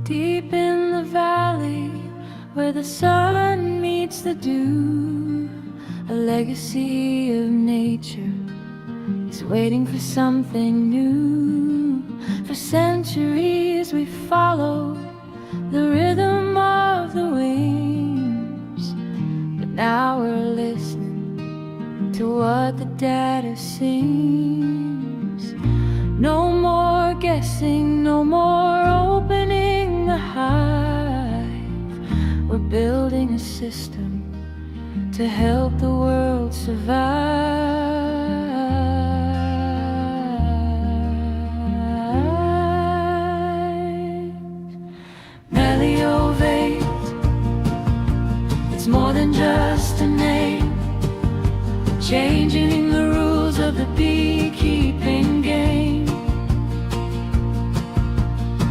Deep in the valley where the sun meets the dew, a legacy of nature is waiting for something new. For centuries we followed the rhythm of the waves, but now we're listening to what the data sings. No more guessing, no more opening the hive. We're building a system to help the world survive. Meliovate, it's more than just a name, changing the rules of the beekeeping game.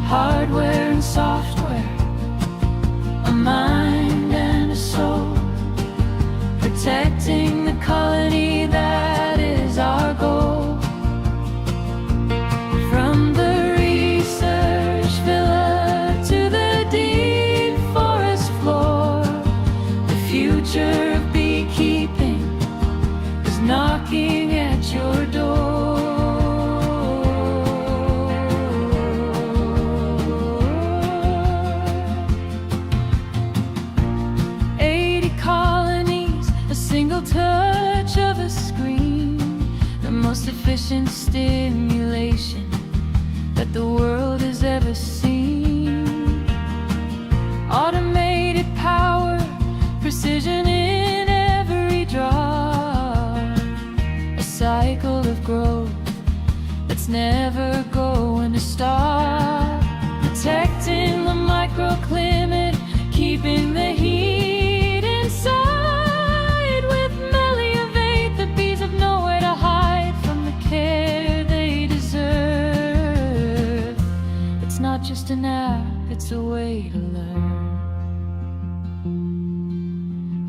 Hardware and software, a mind and a soul, protecting the colony, that is our goal. From the research villa to the deep forest floor, the future of beekeeping is knocking at your door. Touch of a screen, the most efficient stimulation that the world has ever seen. Automated power, precision in every drop, a cycle of growth that's never going to stop. Protecting the microclimate, keeping the heat inside. Not just an app, it's a way to learn.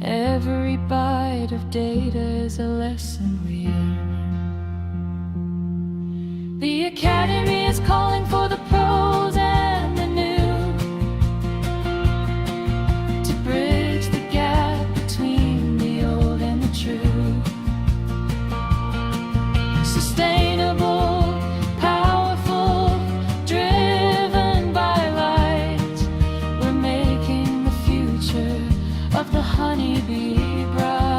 Every byte of data is a lesson we earn. The Academy is calling for the pros and the new, to bridge the gap between the old and the true. Sustainable, the honeybee bride.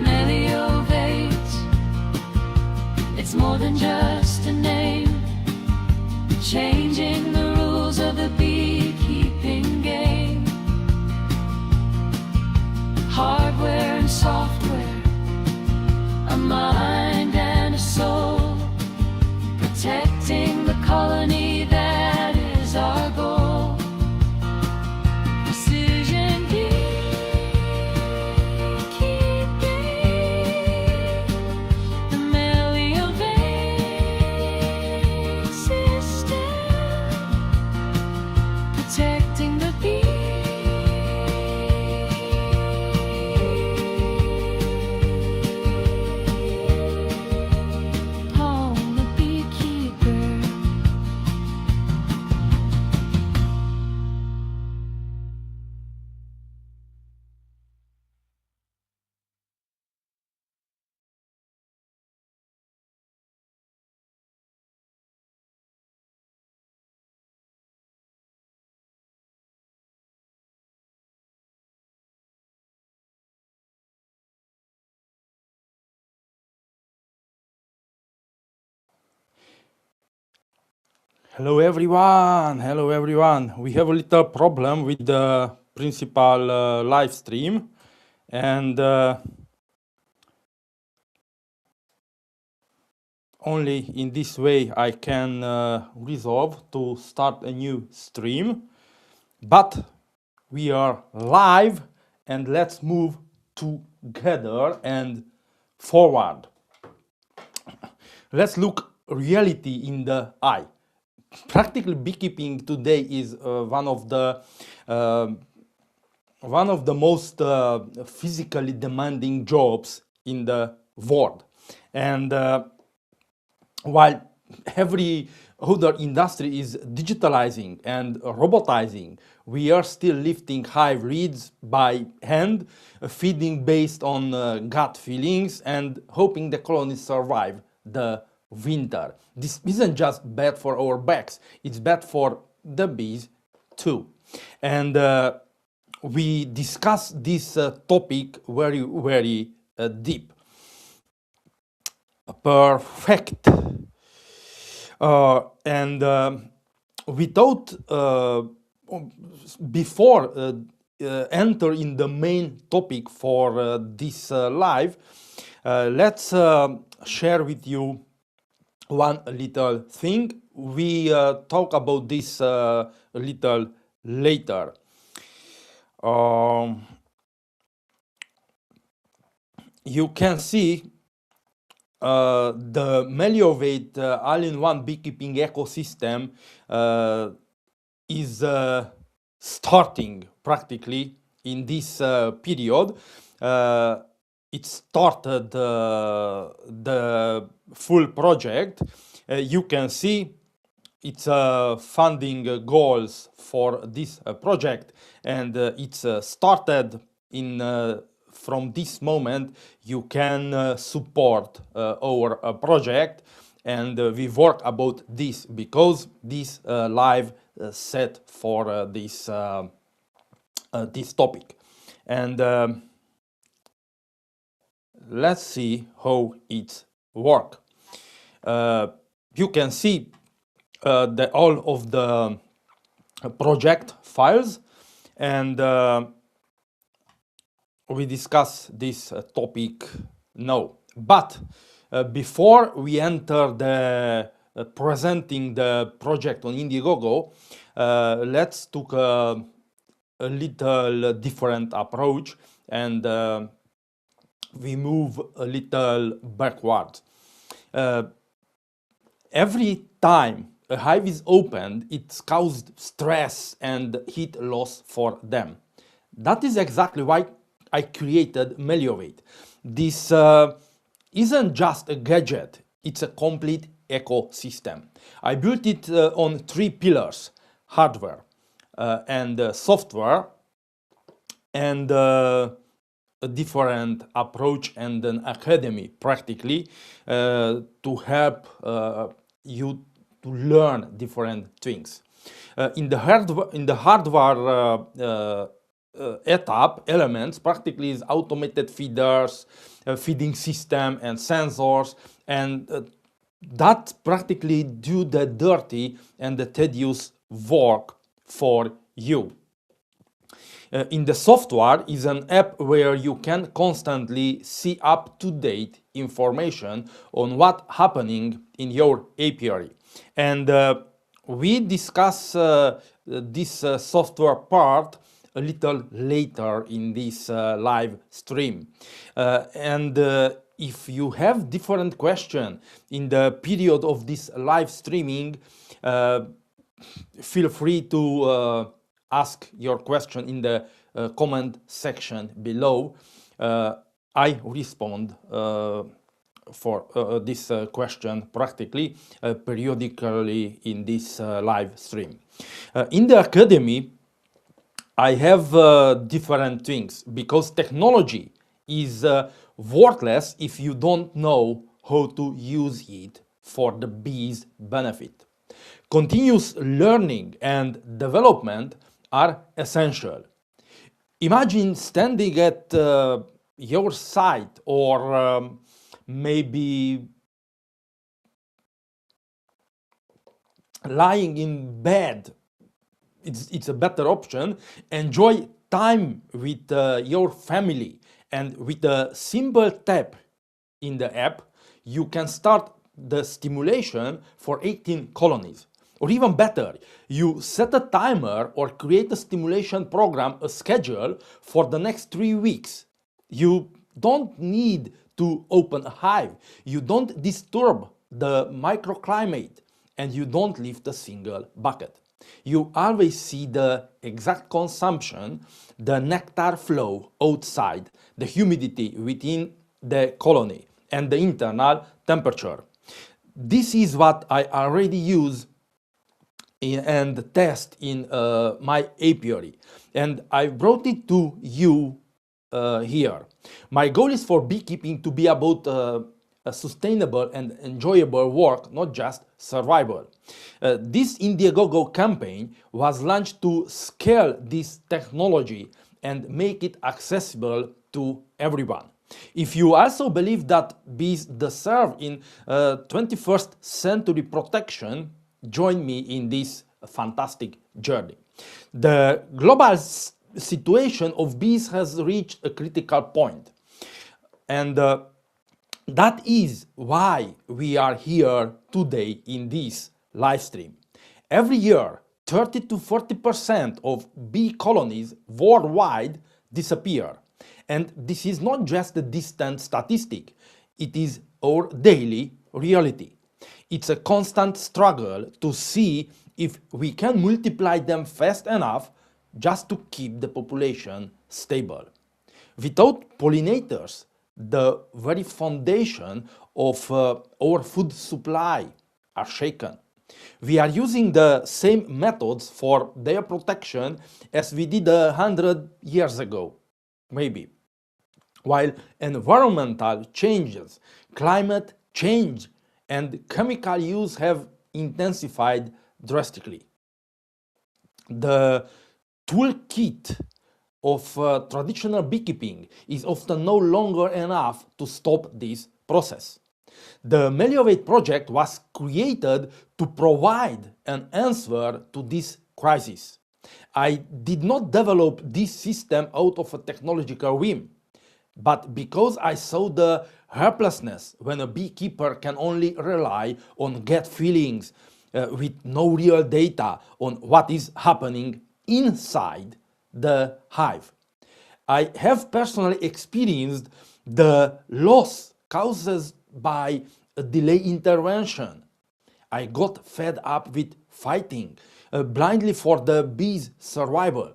Meliovate, it's more than just a name, changing the rules of the beekeeping game. Hardware and software, a mind and a soul, protecting the colony, that is our goal. Precision beekeeping, the Meliovate system, protecting the bee. Hello everyone, hello everyone. We have a little problem with the principal live stream, and only in this way I can resolve to start a new stream. But we are live, and let's move together and forward. Let's look reality in the eye. Practical beekeeping today is one of the most physically demanding jobs in the world, and while every other industry is digitalizing and robotizing, we are still lifting hive reeds by hand, feeding based on gut feelings, and hoping the colonies survive the winter. This isn't just bad for our backs, it's bad for the bees too. And we discuss this topic very deep. Perfect. And we thought before enter in the main topic for this live, let's share with you one little thing. We talk about this a little later. You can see the Meliovate all-in-one beekeeping ecosystem is starting practically in this period. It started the full project. You can see its funding goals for this project, and it's started in from this moment. You can support our project, and we work about this because this live set for this this topic. And let's see how it works. You can see all of the project files, and we discuss this topic now. But before we enter the presenting the project on Indiegogo, let's take a little different approach, and we move a little backwards. Every time a hive is opened, it's caused stress and heat loss for them. That is exactly why I created Meliovate. This isn't just a gadget, it's a complete ecosystem. I built it on three pillars: hardware and software, and a different approach and an academy practically to help you to learn different things. In the hardware etap elements practically is automated feeders, feeding system and sensors, and that practically do the dirty and the tedious work for you. In the software is an app where you can constantly see up-to-date information on what's happening in your apiary. And we discuss this software part a little later in this live stream. And if you have different questions in the period of this live streaming, feel free to ask your question in the comment section below. I respond for this question practically periodically in this live stream. In the academy, I have different things because technology is worthless if you don't know how to use it for the bees' benefit. Continuous learning and development are essential. Imagine standing at your site or maybe lying in bed. It's a better option. Enjoy time with your family, and with a simple tap in the app, you can start the stimulation for 18 colonies. Or even better, you set a timer or create a stimulation program, a schedule for the next 3 weeks. You don't need to open a hive, you don't disturb the microclimate, and you don't lift a single bucket. You always see the exact consumption, the nectar flow outside, the humidity within the colony, and the internal temperature. This is what I already use and test in my apiary, and I brought it to you here. My goal is for beekeeping to be about a sustainable and enjoyable work, not just survival. This Indiegogo campaign was launched to scale this technology and make it accessible to everyone. If you also believe that bees deserve in 21st century protection, join me in this fantastic journey. The global situation of bees has reached a critical point, and that is why we are here today in this live stream. Every year, 30 to 40% of bee colonies worldwide disappear. And this is not just a distant statistic, it is our daily reality. It's a constant struggle to see if we can multiply them fast enough just to keep the population stable. Without pollinators, the very foundation of our food supply are shaken. We are using the same methods for their protection as we did 100 years ago, maybe. While environmental changes, climate change, and chemical use have intensified drastically. The toolkit of traditional beekeeping is often no longer enough to stop this process. The Meliovate project was created to provide an answer to this crisis. I did not develop this system out of a technological whim, but because I saw the helplessness when a beekeeper can only rely on gut feelings with no real data on what is happening inside the hive. I have personally experienced the loss caused by a delay intervention. I got fed up with fighting blindly for the bees' survival.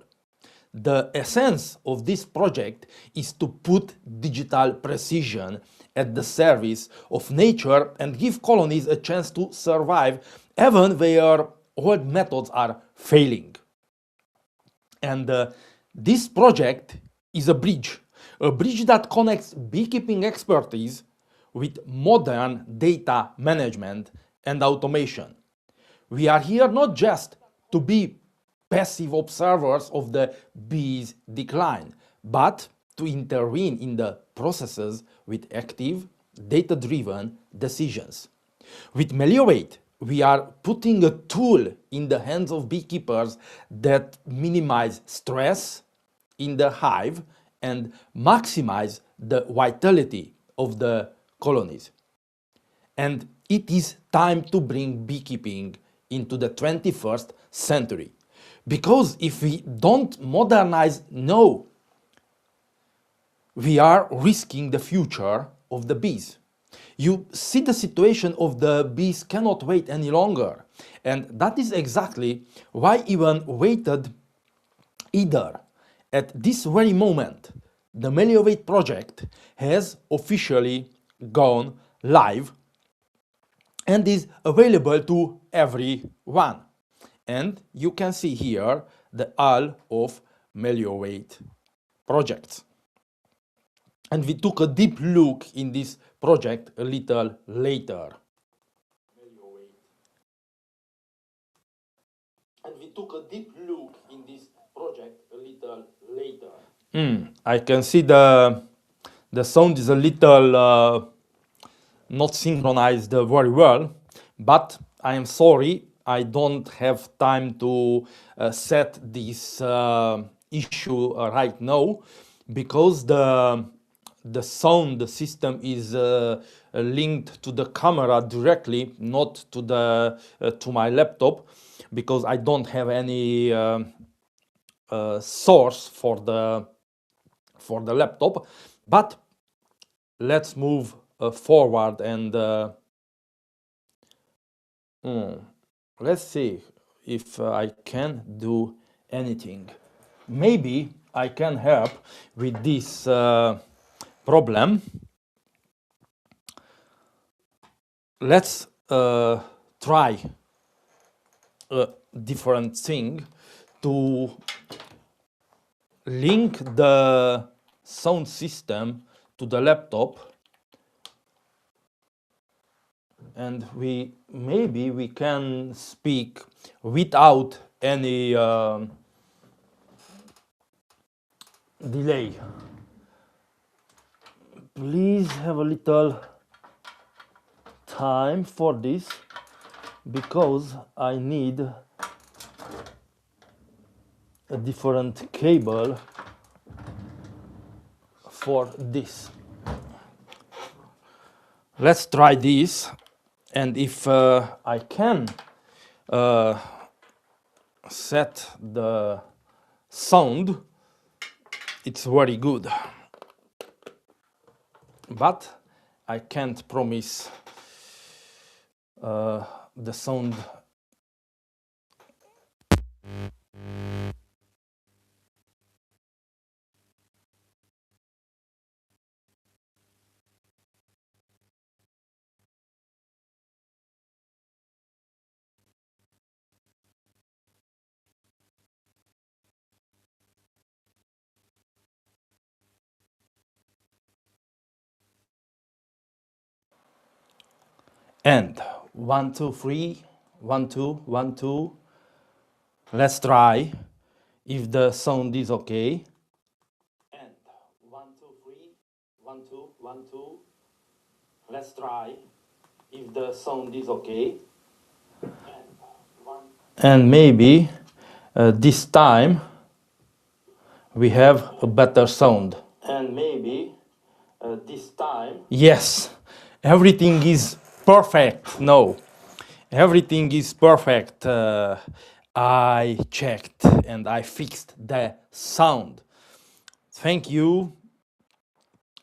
The essence of this project is to put digital precision at the service of nature and give colonies a chance to survive even where old methods are failing. And this project is a bridge that connects beekeeping expertise with modern data management and automation. We are here not just to be passive observers of the bees' decline, but to intervene in the processes with active, data-driven decisions. With Meliovate, we are putting a tool in the hands of beekeepers that minimize stress in the hive and maximize the vitality of the colonies. And it is time to bring beekeeping into the 21st century. Because if we don't modernize now, we are risking the future of the bees. You see, the situation of the bees cannot wait any longer. And that is exactly why even waited either. At this very moment, the Meliovate project has officially gone live and is available to everyone. And you can see here the all of Meliovate projects. And we took a deep look in this project a little later. And we took a deep look in this project a little later. I can see the sound is a little not synchronized very well, but I am sorry, I don't have time to set this issue right now, because the sound system is linked to the camera directly, not to the to my laptop, because I don't have any source for the laptop. But let's move forward and let's see if I can do anything. Maybe I can help with this problem. Let's try a different thing to link the sound system to the laptop, and maybe we can speak without any delay. Please have a little time for this, because I need a different cable for this. Let's try this, and if I can set the sound, it's very good, but I can't promise the sound. And 1 2 3 1 2 1 2. Let's try if the sound is okay. And 1 2 3 1 2 1 2. Let's try if the sound is okay. And maybe this time we have a better sound. And maybe this time. Yes, everything is perfect. No, everything is perfect. I checked and I fixed the sound. Thank you,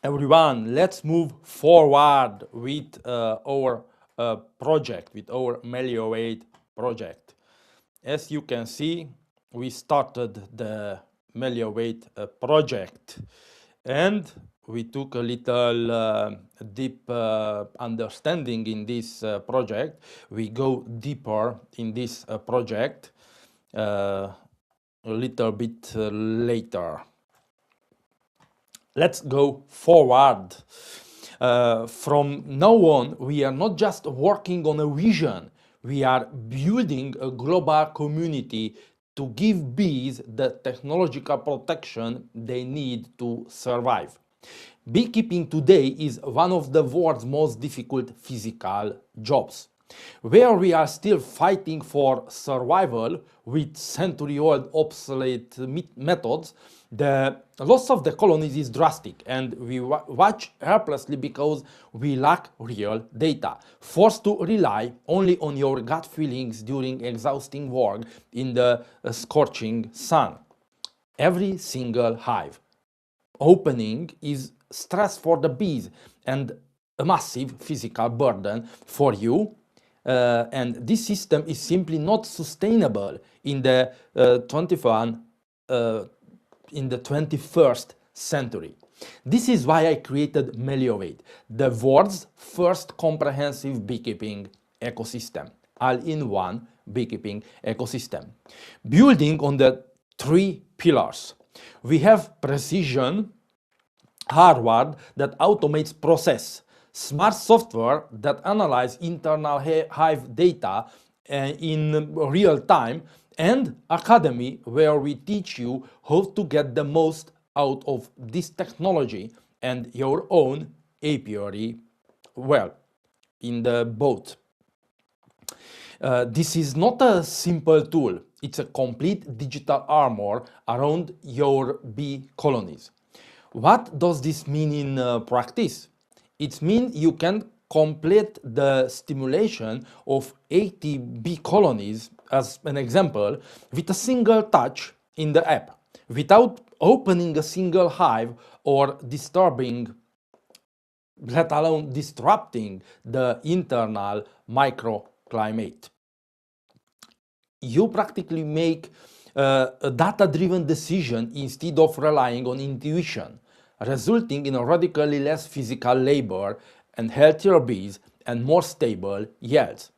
everyone. Let's move forward with our project, with our Meliovate project. As you can see, we started the Meliovate project, and we took a little deep understanding in this project. We go deeper in this project a little bit later. Let's go forward. From now on, we are not just working on a vision, we are building a global community to give bees the technological protection they need to survive. Beekeeping today is one of the world's most difficult physical jobs, where we are still fighting for survival with century-old obsolete methods. The loss of the colonies is drastic, and we watch helplessly because we lack real data, forced to rely only on your gut feelings during exhausting work in the scorching sun. Every single hive opening is stress for the bees and a massive physical burden for you. And this system is simply not sustainable in the 21st century. This is why I created Meliovate, the world's first comprehensive beekeeping ecosystem, all-in-one beekeeping ecosystem, building on the 3 pillars. We have precision hardware that automates process, smart software that analyze internal hive data in real time, and academy where we teach you how to get the most out of this technology and your own apiary, well, in the boat. This is not a simple tool, it's a complete digital armor around your bee colonies. What does this mean in practice? It means you can complete the stimulation of 80 bee colonies, as an example, with a single touch in the app, without opening a single hive or disturbing, let alone disrupting, the internal microclimate. You practically make a data-driven decision instead of relying on intuition, resulting in a radically less physical labor and healthier bees and more stable yields.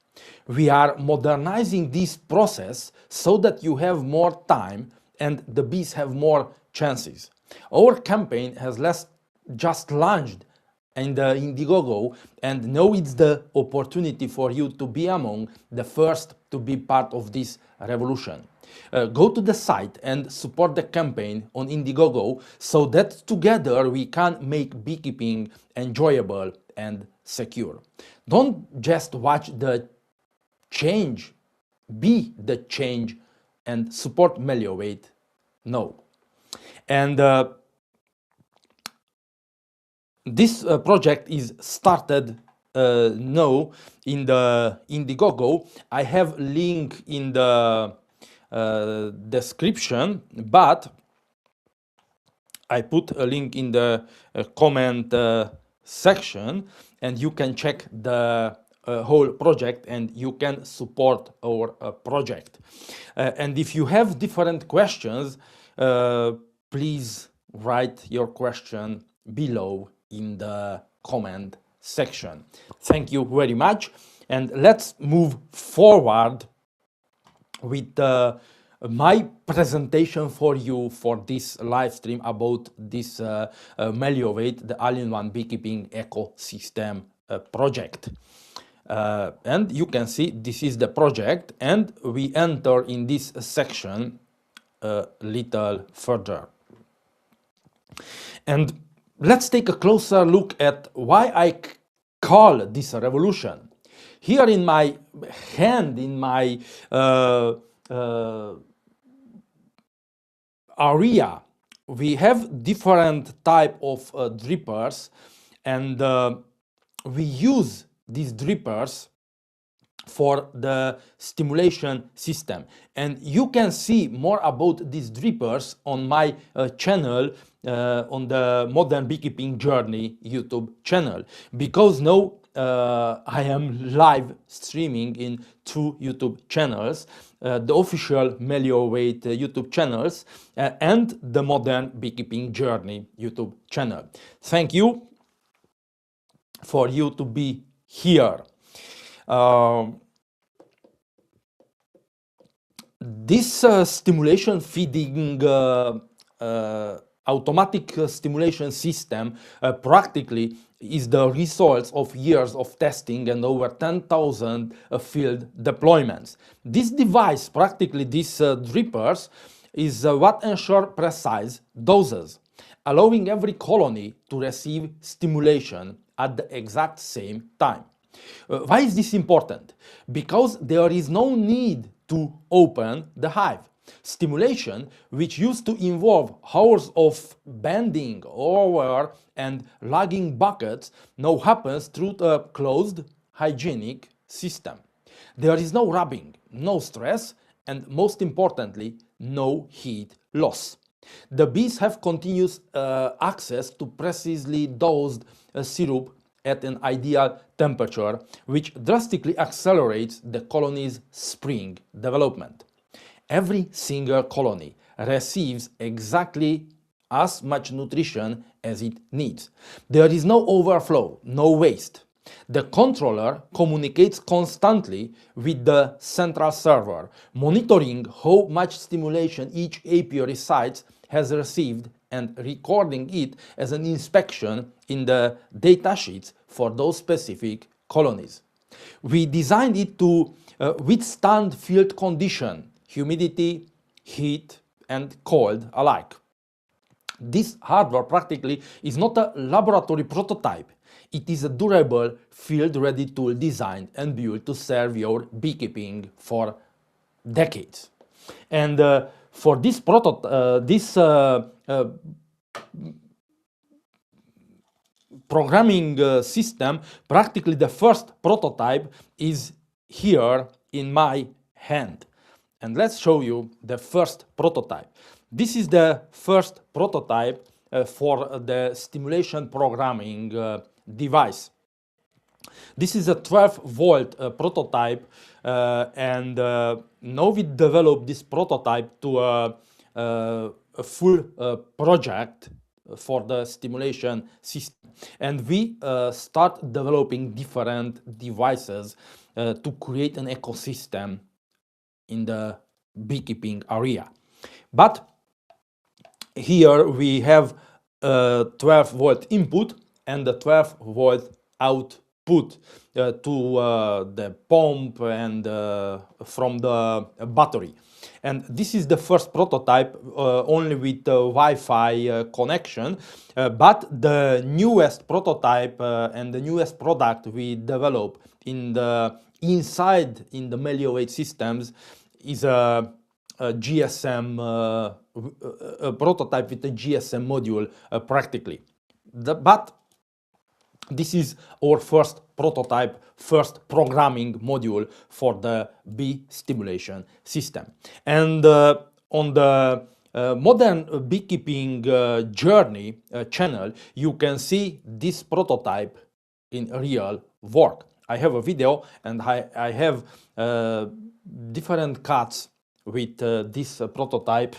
We are modernizing this process so that you have more time and the bees have more chances. Our campaign has just launched in the Indiegogo, and now it's the opportunity for you to be among the first to be part of this revolution. Go to the site and support the campaign on Indiegogo so that together we can make beekeeping enjoyable and secure. Don't just watch the change, be the change and support Meliovate. No. And this project is started now in the Indiegogo. I have link in the description, but I put a link in the comment section, and you can check the whole project and you can support our project. And if you have different questions, please write your question below in the comment section. Thank you very much, and let's move forward with my presentation for you for this live stream about this Meliovate, the all-in-one beekeeping ecosystem project. And you can see this is the project, and we enter in this section a little further. And let's take a closer look at why I call this a revolution. Here in my hand, in my area, we have different type of drippers, and we use these drippers for the stimulation system. And you can see more about these drippers on my channel, on the Modern Beekeeping Journey YouTube channel, because now I am live streaming in 2 YouTube channels, the official Meliovate YouTube channels and the Modern Beekeeping Journey YouTube channel. Thank you for you to be here. This stimulation feeding automatic stimulation system practically is the result of years of testing and over 10,000 field deployments. This device, practically these drippers, is what ensure precise doses, allowing every colony to receive stimulation at the exact same time. Why is this important? Because there is no need to open the hive. Stimulation, which used to involve hours of bending over and lugging buckets, now happens through a closed, hygienic system. There is no rubbing, no stress, and most importantly, no heat loss. The bees have continuous access to precisely dosed syrup at an ideal temperature, which drastically accelerates the colony's spring development. Every single colony receives exactly as much nutrition as it needs. There is no overflow, no waste. The controller communicates constantly with the central server, monitoring how much stimulation each apiary site has received and recording it as an inspection in the datasheets for those specific colonies. We designed it to withstand field condition, humidity, heat, and cold alike. This hardware practically is not a laboratory prototype. It is a durable, field-ready tool designed and built to serve your beekeeping for decades. And for this programming system, practically the first prototype is here in my hand. And let's show you the first prototype. This is the first prototype for the stimulation programming device. This is a 12-volt prototype, and now we developed this prototype to a full project for the stimulation system. And we start developing different devices to create an ecosystem in the beekeeping area. But here we have 12-volt input and the 12-volt output to the pump and from the battery. And this is the first prototype only with Wi-Fi connection, but the newest prototype and the newest product we develop inside in the Meliovate systems is a GSM a prototype with a GSM module practically. But this is our first prototype, first programming module for the bee stimulation system. And on the modern beekeeping journey channel, you can see this prototype in real work. I have a video and I have different cuts with this prototype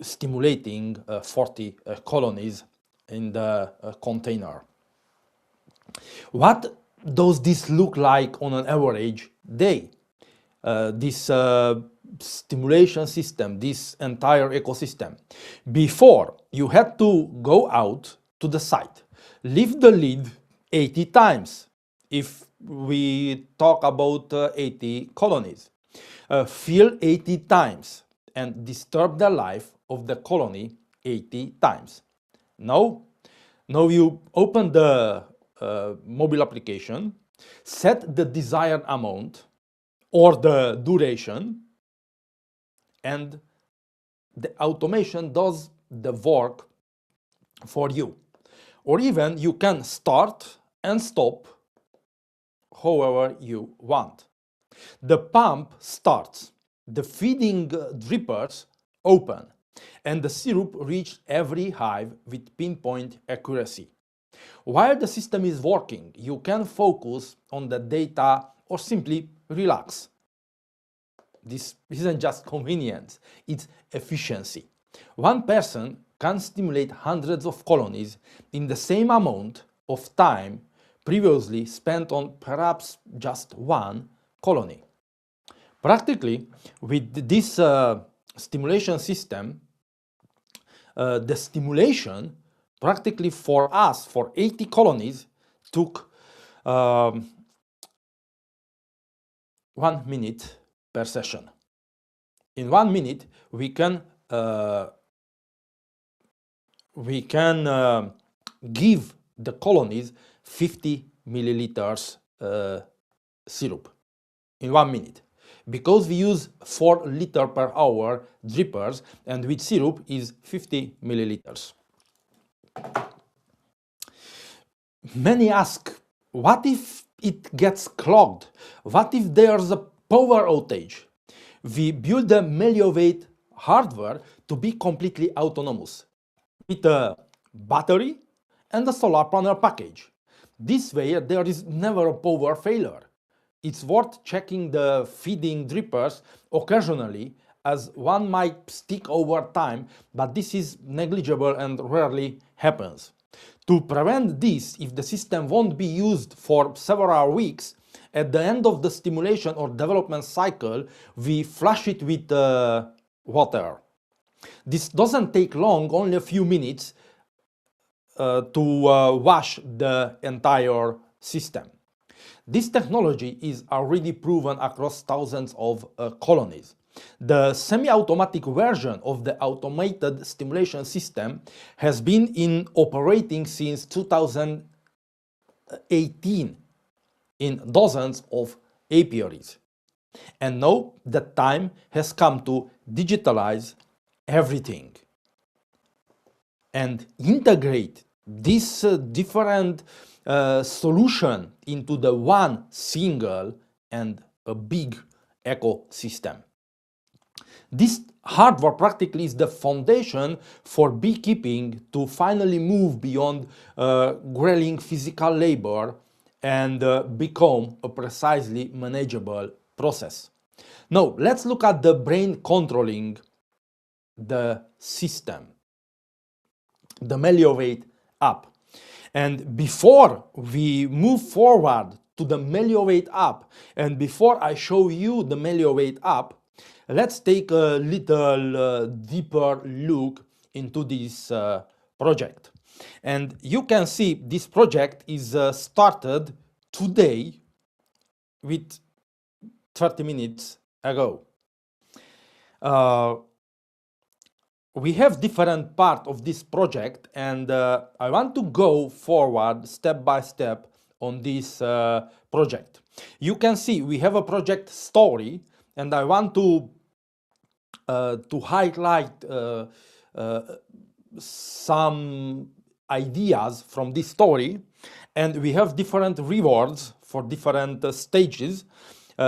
stimulating 40 colonies in the container. What does this look like on an average day? This stimulation system, this entire ecosystem. Before, you had to go out to the site, lift the lid 80 times if we talk about 80 colonies. Fill 80 times and disturb the life of the colony 80 times. Now you open the mobile application, set the desired amount or the duration, and the automation does the work for you. Or even you can start and stop however you want. The pump starts, the feeding drippers open, and the syrup reaches every hive with pinpoint accuracy. While the system is working, you can focus on the data or simply relax. This isn't just convenience, it's efficiency. One person can stimulate hundreds of colonies in the same amount of time previously spent on perhaps just one colony. Practically, with this stimulation system, the stimulation practically for us, for 80 colonies, took 1 minute per session. In 1 minute, we can give the colonies 50 milliliters syrup in 1 minute, because we use 4 liter per hour drippers, and with syrup is 50 milliliters. Many ask, what if it gets clogged? What if there's a power outage? We build the Meliovate hardware to be completely autonomous with a battery and a solar panel package. This way there is never a power failure. It's worth checking the feeding drippers occasionally, as one might stick over time, but this is negligible and rarely happens. To prevent this, if the system won't be used for several weeks, at the end of the stimulation or development cycle, we flush it with water. This doesn't take long, only a few minutes to wash the entire system. This technology is already proven across thousands of colonies. The semi-automatic version of the automated stimulation system has been in operating since 2018 in dozens of apiaries. And now the time has come to digitalize everything and integrate this different solution into the one single and a big ecosystem. This hardware practically is the foundation for beekeeping to finally move beyond grueling physical labor and become a precisely manageable process. Now, let's look at the brain controlling the system. the Meliovate app. And before we move forward to the Meliovate app, and before I show you the Meliovate app, let's take a little deeper look into this project. And you can see this project is started today with 30 minutes ago. We have different part of this project, and I want to go forward step by step on this project. You can see we have a project story, and I want to highlight some ideas from this story, and we have different rewards for different stages,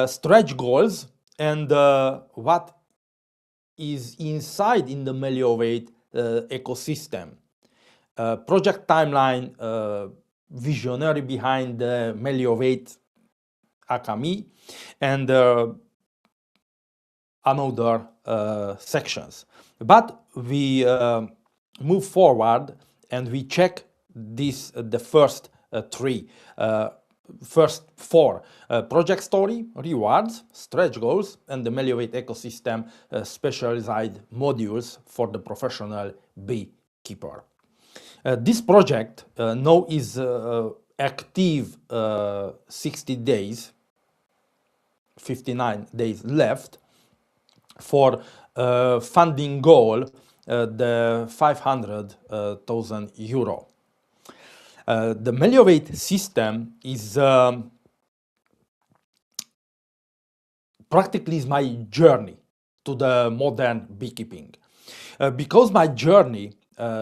stretch goals, and what is inside in the Meliovate ecosystem. Project timeline, visionary behind the Meliovate Academy, and another sections. But we move forward and we check this the first first four: project story, rewards, stretch goals, and the Meliovate ecosystem specialized modules for the professional beekeeper. This project now is active 60 days, 59 days left for funding goal, the 500,000 euro. The Meliovate system is practically is my journey to the modern beekeeping, because my journey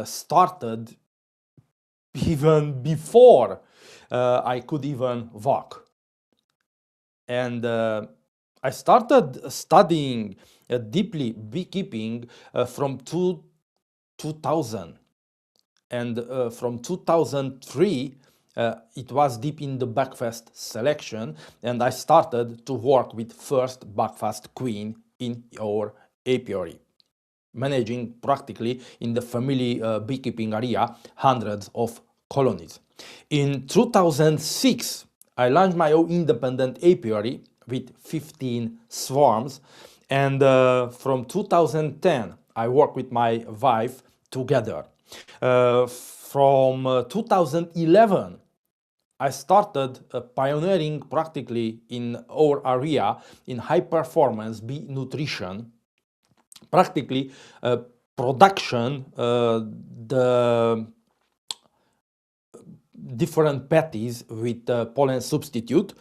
started even before I could even walk. And I started studying deeply beekeeping from 2000. And from 2003, it was deep in the breakfast selection, and I started to work with first breakfast queen in our apiary, managing practically in the family beekeeping area hundreds of colonies. In 2006, I launched my own independent apiary with 15 swarms, and from 2010, I worked with my wife together. From 2011, I started pioneering practically in our area in high performance bee nutrition, practically production, the different patties with pollen substitute,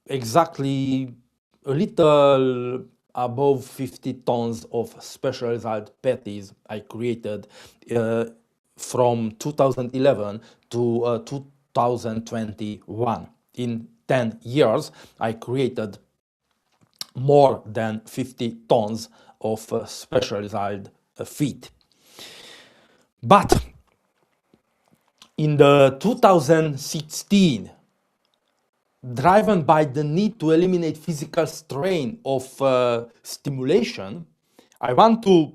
exactly a little above 50 tons of specialized patties I created from 2011 to 2021. In 10 years, I created more than 50 tons of specialized feed. But in the 2016, driven by the need to eliminate physical strain of stimulation, I want to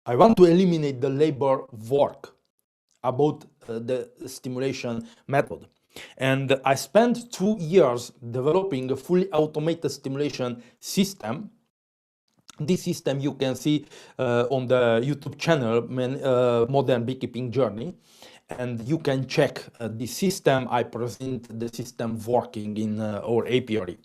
eliminate the labor work about the stimulation method. And I spent 2 years developing a fully automated stimulation system. This system you can see on the YouTube channel, Modern Beekeeping Journey. And you can check the system. I present the system working in our apiary.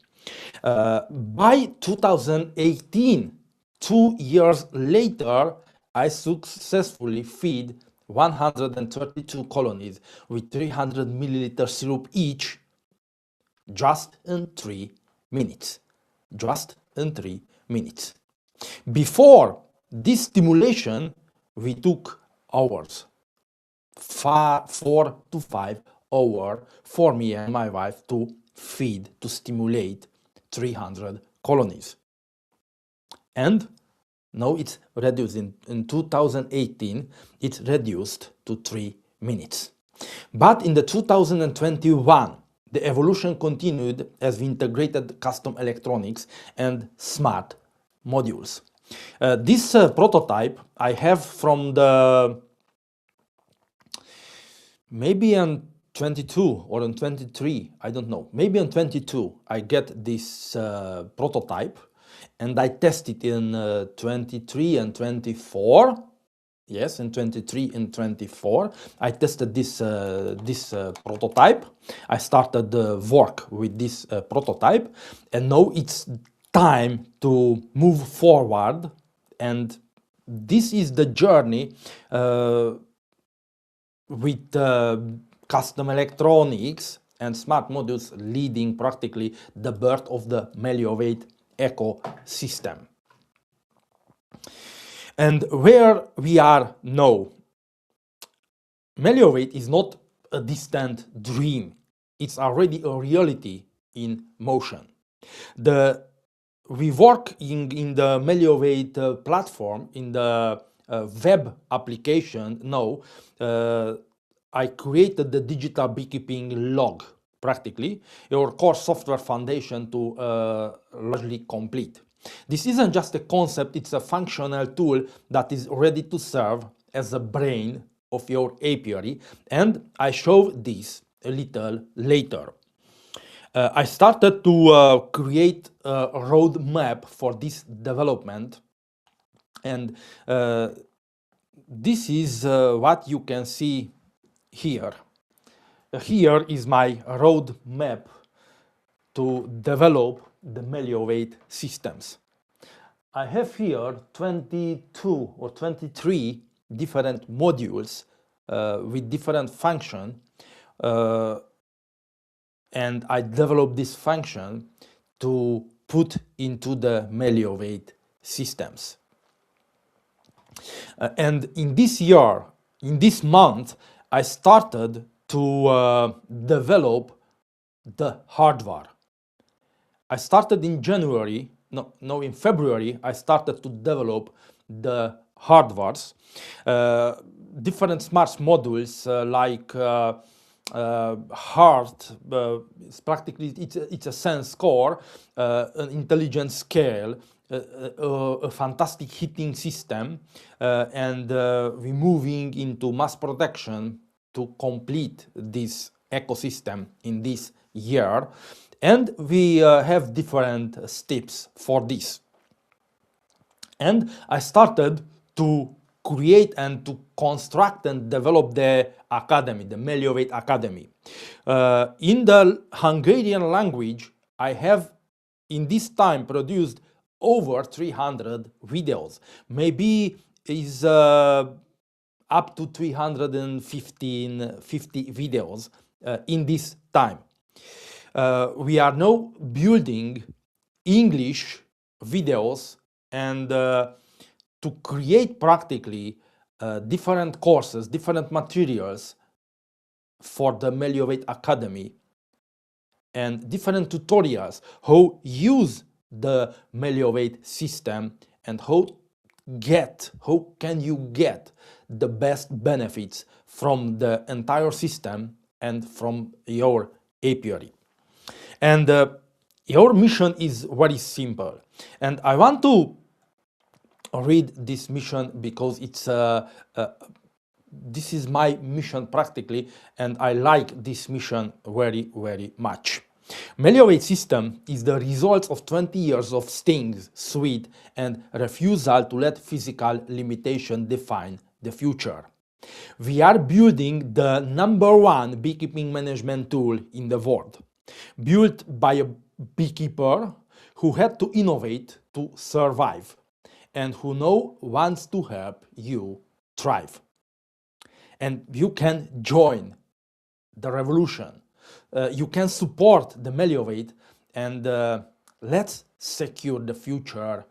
By 2018, 2 years later, I successfully feed 132 colonies with 300 milliliter syrup each, just in 3 minutes. Just in 3 minutes. Before this stimulation, we took hours. 4 to 5 hours for me and my wife to feed, to stimulate 300 colonies. And now it's reduced. In 2018, it's reduced to 3 minutes. But in the 2021, the evolution continued as we integrated custom electronics and smart modules. This prototype I have from the maybe on 22 or on 23, I don't know. Maybe on 22 I get this prototype and I test it in 23 and 24. Yes, in 23 and 24, I tested this prototype. I started work with this prototype, and now it's time to move forward. And this is the journey with custom electronics and smart modules leading practically the birth of the Meliovate ecosystem. And where we are now, Meliovate is not a distant dream. It's already a reality in motion. We work in the Meliovate platform, in the web application now. I created the digital beekeeping log, practically, your core software foundation to largely complete. This isn't just a concept, it's a functional tool that is ready to serve as a brain of your apiary, and I show this a little later. I started to create a roadmap for this development, and this is what you can see here. Here is my roadmap to develop the Meliovate systems. I have here 22 or 23 different modules with different function, and I developed this function to put into the Meliovate systems. And in this year, in this month, I started to develop the hardware. I started in January, no, in February, I started to develop the hardwares, different smart modules like heart, it's practically, it's a sense core, an intelligent scale, a fantastic heating system, and we're moving into mass production to complete this ecosystem in this year. And we have different steps for this. And I started to create and to construct and develop the academy, the Meliovate Academy. In the Hungarian language, I have in this time produced over 300 videos. Maybe is up to 350 videos in this time. We are now building English videos and to create practically different courses, different materials for the Meliovate Academy and different tutorials how use the Meliovate system and how can you get the best benefits from the entire system and from your apiary. And your mission is very simple. And I want to read this mission because it's this is my mission practically, and I like this mission very, very much. Meliovate system is the result of 20 years of stings, sweat, and refusal to let physical limitation define the future. We are building the #1 beekeeping management tool in the world, built by a beekeeper who had to innovate to survive and who now wants to help you thrive. And you can join the revolution. You can support the Meliovate, and let's secure the future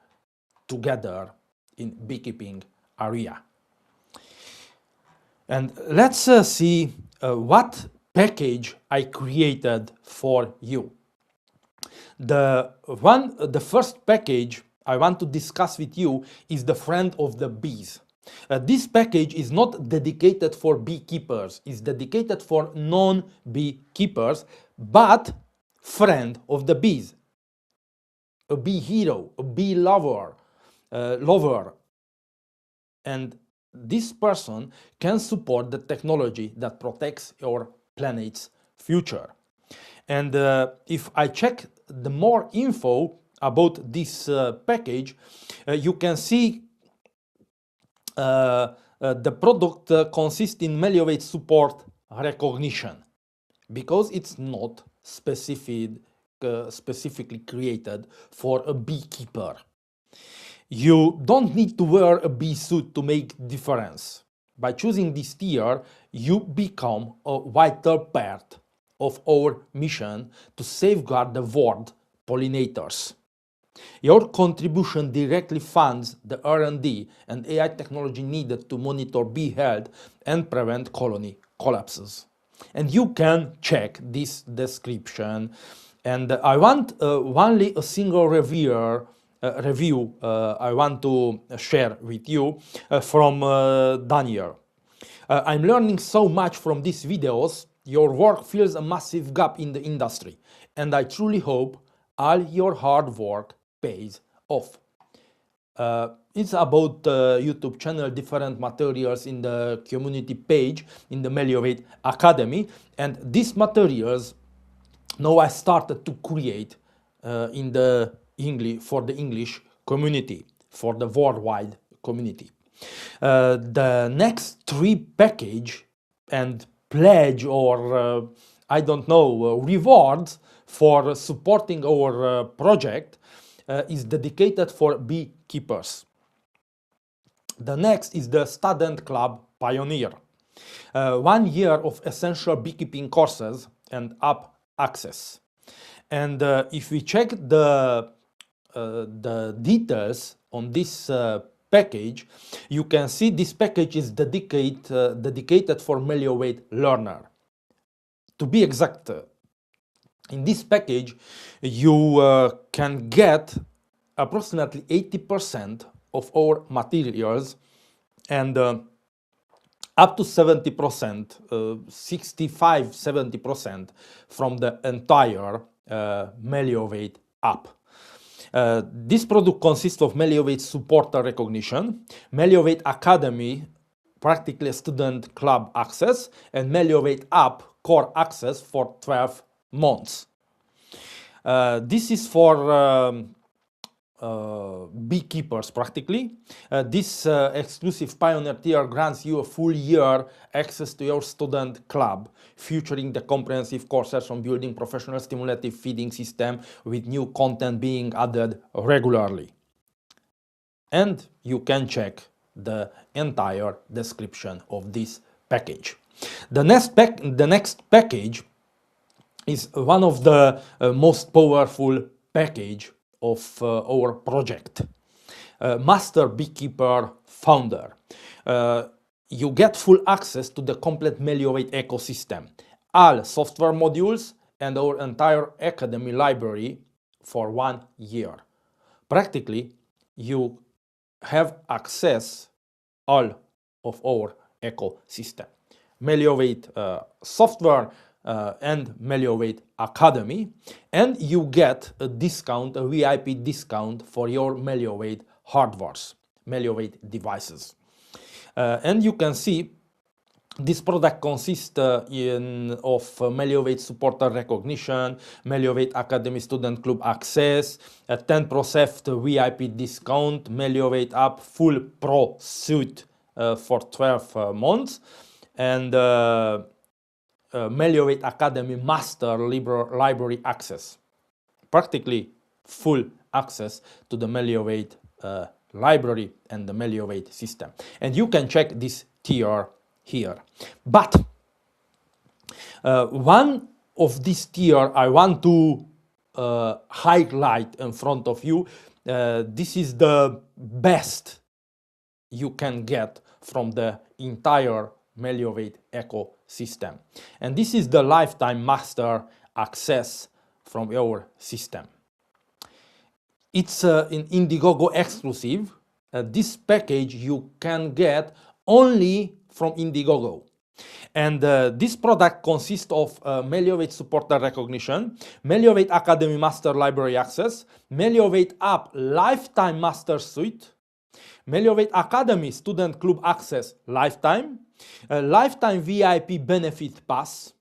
together in beekeeping area. And let's see what package I created for you. The first package I want to discuss with you is the friend of the bees. This package is not dedicated for beekeepers, it's dedicated for non-beekeepers, but friend of the bees, a bee hero, a bee lover, lover, and this person can support the technology that protects your planet's future. And if I check the more info about this package, you can see the product consists in Meliovate support recognition, because it's not specifically created for a beekeeper. You don't need to wear a bee suit to make difference. By choosing this tier, you become a vital part of our mission to safeguard the world pollinators. Your contribution directly funds the R&D and AI technology needed to monitor bee health and prevent colony collapses. And you can check this description. And I want only a single review I want to share with you from Daniel. I'm learning so much from these videos. Your work fills a massive gap in the industry, and I truly hope all your hard work pays off. It's about YouTube channel, different materials in the community page in the Meliovate Academy, and these materials now I started to create in the for the English community, for the worldwide community. The next 3 package and pledge, or I don't know, rewards for supporting our project is dedicated for beekeepers. The next is the Student Club Pioneer. 1 year of essential beekeeping courses and app access. And if we check the details on this package, you can see this package is dedicated for Meliovate learner. To be exact, in this package, you can get approximately 80% of our materials, and up to 70%, 65-70% from the entire Meliovate app. This product consists of Meliovate supporter recognition, Meliovate Academy practically student club access, and Meliovate app core access for 12 months. This is for beekeepers practically. This exclusive Pioneer tier grants you a full year access to your student club, featuring the comprehensive courses on building professional stimulative feeding system with new content being added regularly. And you can check the entire description of this package. The next package is one of the most powerful package of our project. Master Beekeeper Founder. You get full access to the complete Meliovate ecosystem, all software modules, and our entire academy library for 1 year. Practically, you have access all of our ecosystem. Meliovate software and Meliovate Academy, and you get a discount, a VIP discount for your Meliovate hardwares, Meliovate devices. And you can see this product consists of Meliovate supporter recognition, Meliovate Academy student club access, a 10% VIP discount, Meliovate app full pro suite for 12 months, and Meliovate Academy Master Library access. Practically full access to the Meliovate library and the Meliovate system. And you can check this tier here. But one of this tier I want to highlight in front of you. This is the best you can get from the entire Meliovate ecosystem. And this is the lifetime master access from our system. It's an Indiegogo exclusive. This package you can get only from Indiegogo. And this product consists of Meliovate supporter recognition, Meliovate Academy Master Library access, Meliovate app lifetime master suite, Meliovate Academy Student Club Access Lifetime, Lifetime VIP Benefit Pass,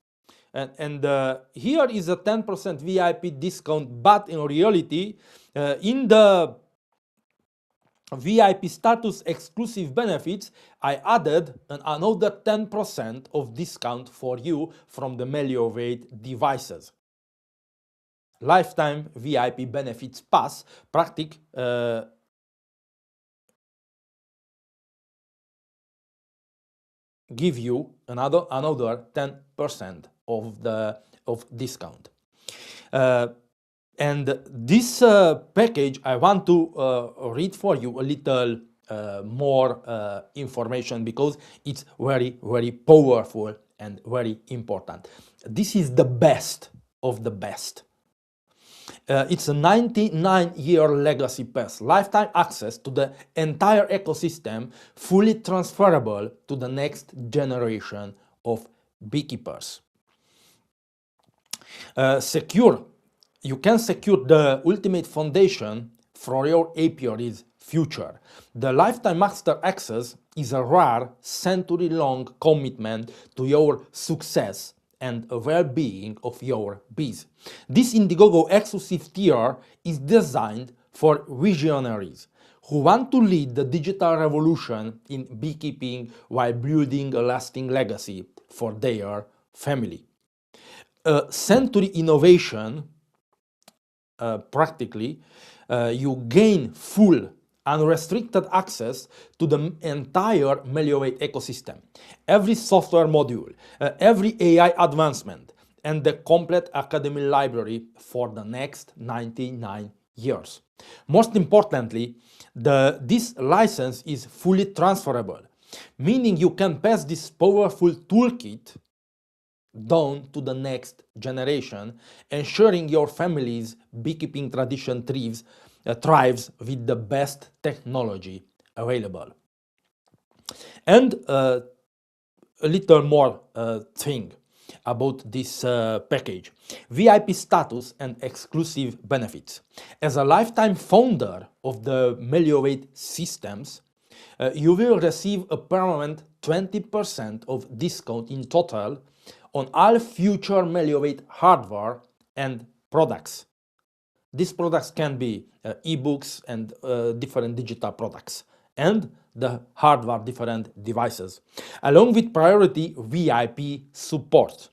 and here is a 10% VIP discount, but in reality, in the VIP status exclusive benefits, I added another 10% of discount for you from the Meliovate devices. Lifetime VIP Benefits Pass practic give you another 10% of discount. And this package, I want to read for you a little more information because it's very, very powerful and very important. This is the best of the best. It's a 99-year legacy pass, lifetime access to the entire ecosystem, fully transferable to the next generation of beekeepers. You can secure the ultimate foundation for your apiary's future. The lifetime master access is a rare, century-long commitment to your success and the well-being of your bees. This Indiegogo exclusive tier is designed for visionaries who want to lead the digital revolution in beekeeping while building a lasting legacy for their family. Century innovation, practically, you gain full unrestricted access to the entire Meliovate ecosystem, every software module, every AI advancement, and the complete academy library for the next 99 years. Most importantly, this license is fully transferable, meaning you can pass this powerful toolkit down to the next generation, ensuring your family's beekeeping tradition thrives with the best technology available. And a little more thing about this package. VIP status and exclusive benefits. As a lifetime founder of the Meliovate systems, you will receive a permanent 20% of discount in total on all future Meliovate hardware and products. These products can be ebooks and different digital products, and the hardware different devices, along with priority VIP support.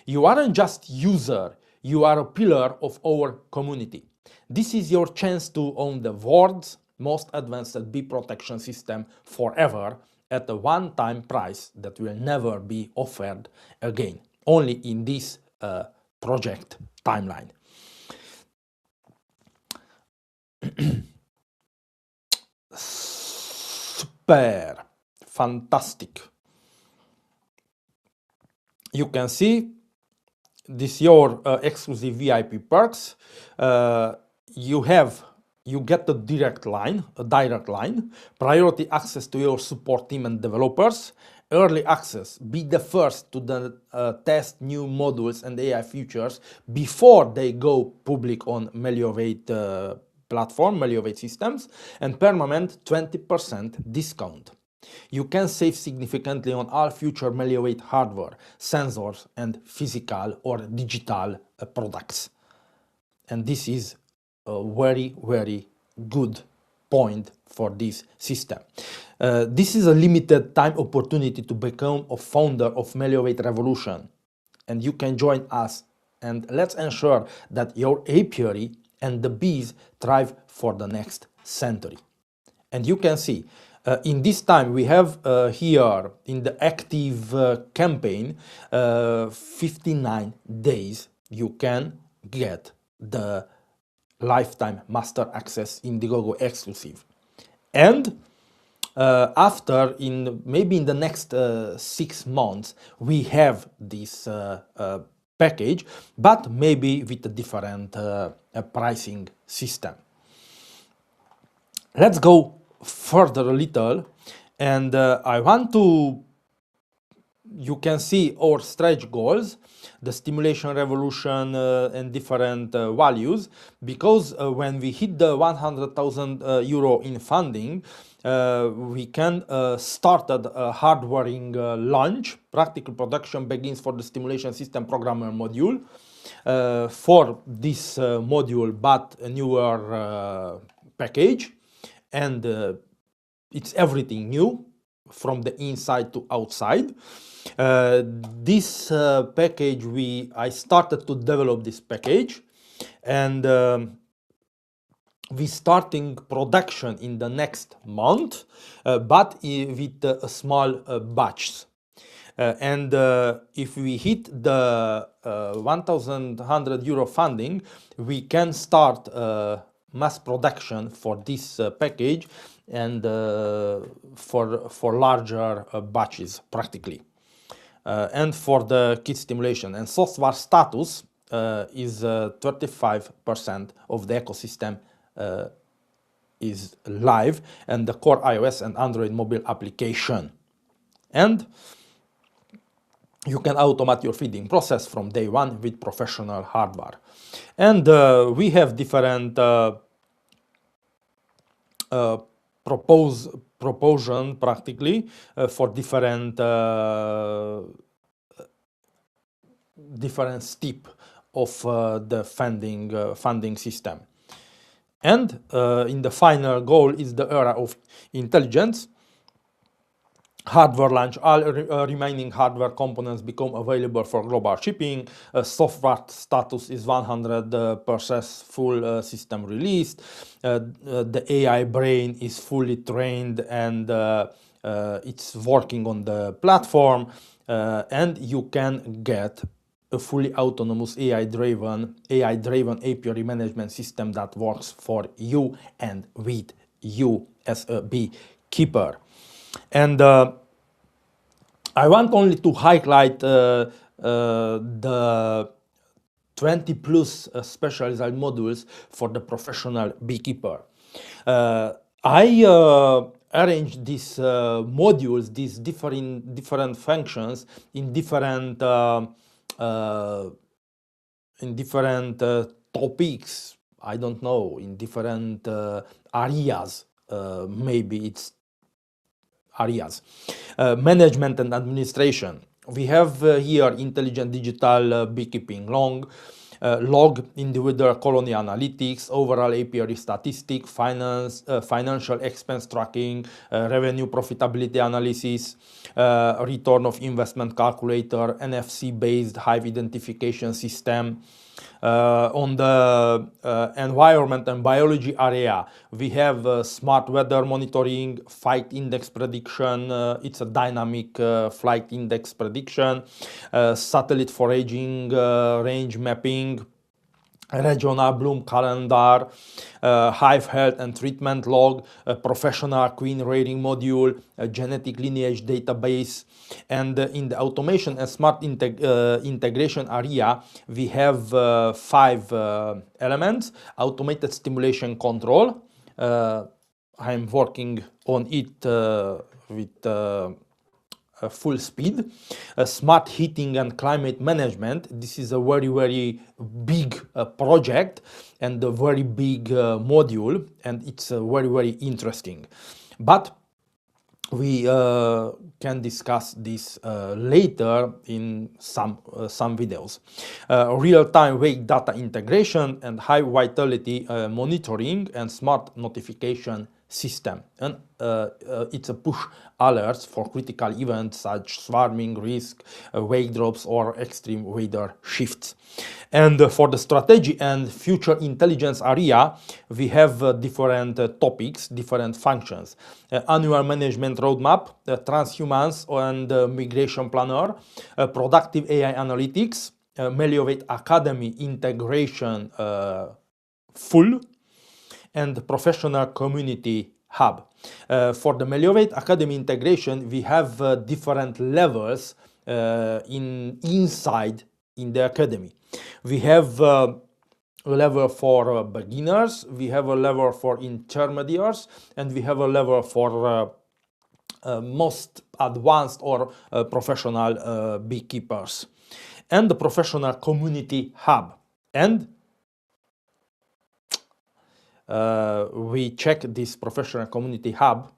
You aren't just user, you are a pillar of our community. This is your chance to own the world's most advanced bee protection system forever at a one-time price that will never be offered again, only in this project timeline. Super, fantastic. You can see this your exclusive VIP perks. You get a direct line, priority access to your support team and developers, early access, be the first to test new modules and AI features before they go public on Meliovate platform, Meliovate systems, and permanent 20% discount. You can save significantly on all future Meliovate hardware, sensors, and physical or digital products. And this is a very, very good point for this system. This is a limited time opportunity to become a founder of Meliovate Revolution, and you can join us, and let's ensure that your apiary and the bees thrive for the next century. And you can see in this time we have here in the active campaign 59 days you can get the lifetime master access Indiegogo exclusive. And after, maybe in the next 6 months, we have this package, but maybe with a different pricing system. Let's go further a little, and I want to, you can see our stretch goals, the stimulation revolution and different values, because when we hit the 100,000 euro in funding, we can start a hardwaring launch. Practical production begins for the stimulation system programmer module. For this module, but a newer package, and it's everything new from the inside to outside. This package, I started to develop this package, and we starting production in the next month, but with small batches. And if we hit the 1,100 euro funding, we can start mass production for this package, and for larger batches practically. And for the kit stimulation and software status is 35% of the ecosystem is live, and the core iOS and Android mobile application. And you can automate your feeding process from day one with professional hardware. And we have different proposition practically for different step of the funding system. And in the final goal is the era of intelligence. Hardware launch, all remaining hardware components become available for global shipping. Software status is 100% full system released. The AI brain is fully trained, and it's working on the platform. And you can get a fully autonomous AI-driven apiary management system that works for you and with you as a beekeeper. And I want only to highlight the 20 plus specialized modules for the professional beekeeper. I arranged these modules, these different functions in different topics. I don't know, in different areas. Maybe it's areas. Management and administration. We have here intelligent digital beekeeping log, individual colony analytics, overall apiary statistic, financial expense tracking, revenue profitability analysis, return of investment calculator, NFC-based hive identification system. On the environment and biology area, we have smart weather monitoring, flight index prediction. It's a dynamic flight index prediction, satellite foraging, range mapping, regional bloom calendar, hive health and treatment log, professional queen rating module, genetic lineage database. And in the automation and smart integration area, we have 5 elements. Automated stimulation control. I'm working on it with full speed. Smart heating and climate management. This is a very big project and a very big module, and it's very interesting. But we can discuss this later in some videos. Real-time wake data integration and high vitality monitoring and smart notification system. And it's a push alerts for critical events such swarming risk, wake drops, or extreme weather shifts. And for the strategy and future intelligence area, we have different topics, different functions. Annual management roadmap, transhumans and migration planner, productive AI analytics, Meliovate Academy integration full, and professional community hub. For the Meliovate Academy integration, we have different levels inside in the academy. We have a level for beginners, we have a level for intermediates, and we have a level for most advanced or professional beekeepers. And the professional community hub. And we check this professional community hub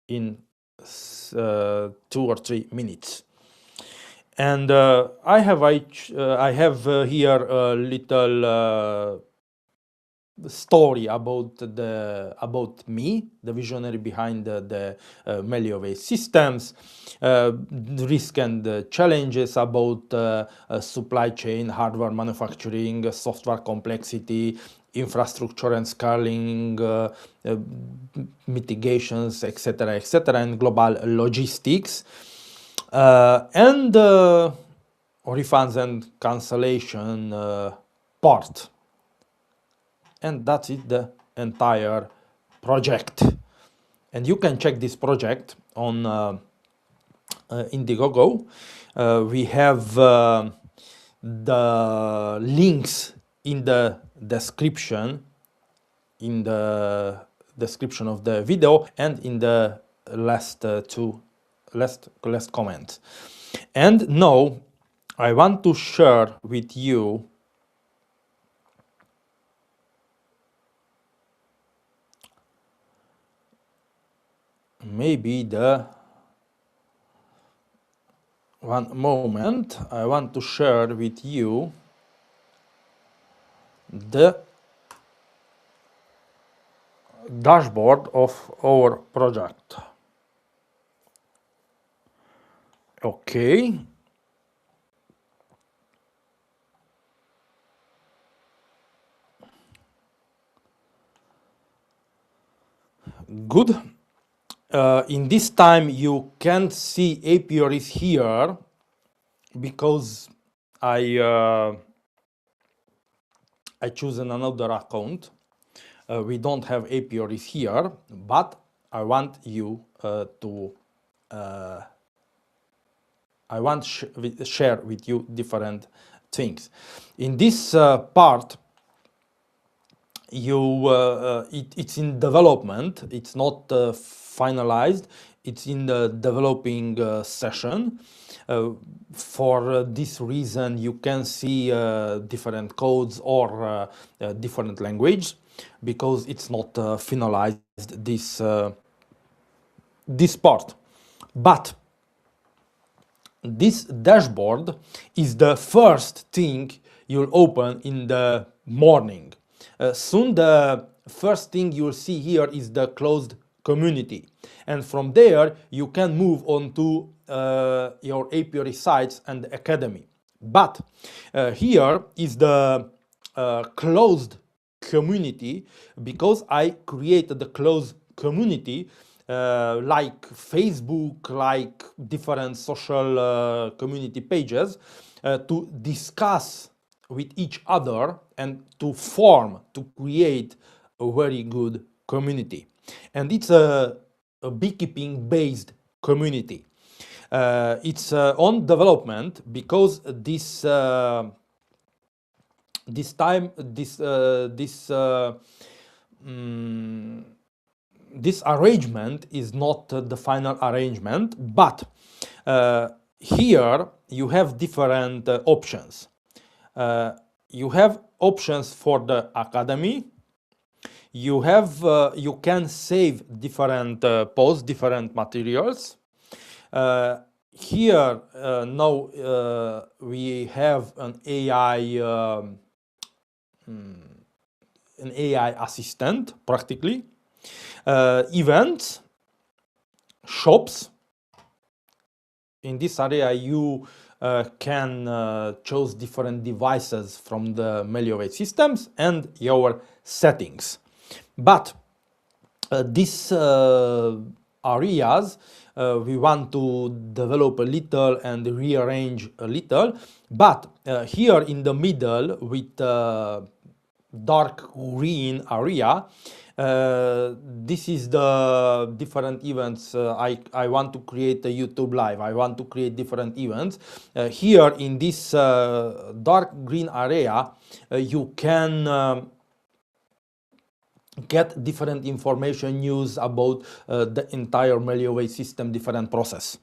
in 2 or 3 minutes. And I have here a little story about me, the visionary behind the Meliovate systems, the risk and challenges about supply chain, hardware manufacturing, software complexity, infrastructure and scaling, mitigations, etc., etc., and global logistics, and refunds and cancellation part. And that's it, the entire project. And you can check this project on Indiegogo. We have the links in the description, of the video, and in the last comment. And now I want to share with you maybe the one moment. I want to share with you the dashboard of our project. Okay. Good. In this time you can't see apiaries here because I choose another account. We don't have apiaries here, but I want you share with you different things. In this part, it's in development. It's not finalized. It's in the developing session. For this reason, you can see different codes or different language because it's not finalized this part. But this dashboard is the first thing you'll open in the morning. Soon the first thing you'll see here is the closed community, and from there you can move on to your apiary sites and academy. But here is the closed community because I created the closed community like Facebook, like different social community pages to discuss with each other and to create a very good community. And it's a beekeeping based community. It's on development because this arrangement is not the final arrangement, but here you have different options. You have options for the academy. You can save different posts, different materials. Here now we have an AI assistant practically. Events, shops. In this area you can choose different devices from the Meliovate systems and your settings. But these areas we want to develop a little and rearrange a little. But here in the middle with dark green area, this is the different events. I want to create a YouTube live. I want to create different events. Here in this dark green area, you can get different information, news about the entire Meliovate system, different process.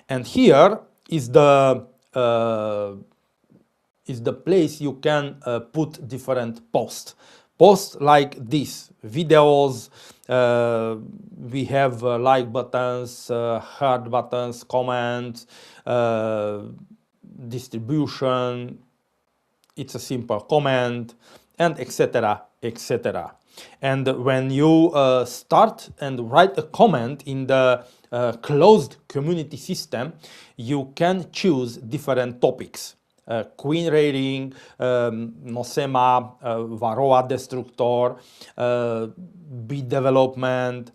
And here is the place you can put different posts. posts like this, videos, we have like buttons, heart buttons, comments, distribution, it's a simple comment, and etc, etc. And when you start and write a comment in the closed community system, you can choose different topics. Queen raiding, nosema, varroa destructor, bee development,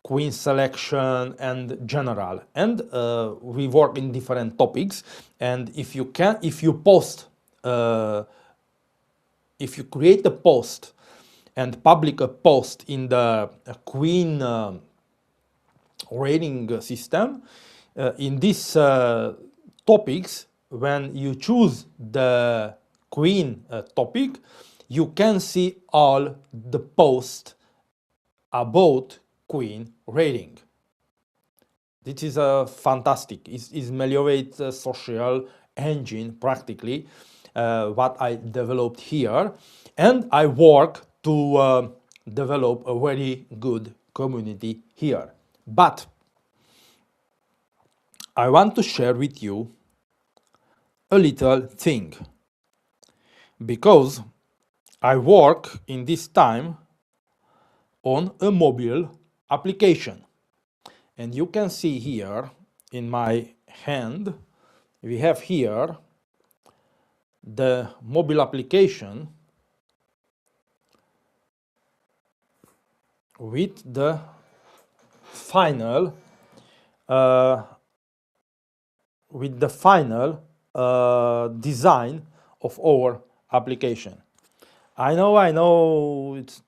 queen selection, and general. And we work in different topics. And if you create a post and public a post in the queen rating system, in these topics, when you choose the queen topic, you can see all the posts about queen rating. This is a fantastic, is Meliovate social engine practically, what I developed here, and I work to develop a very good community here. But I want to share with you a little thing, because I work in this time on a mobile application. And you can see here in my hand, we have here the mobile application with the final design of our application. I know it's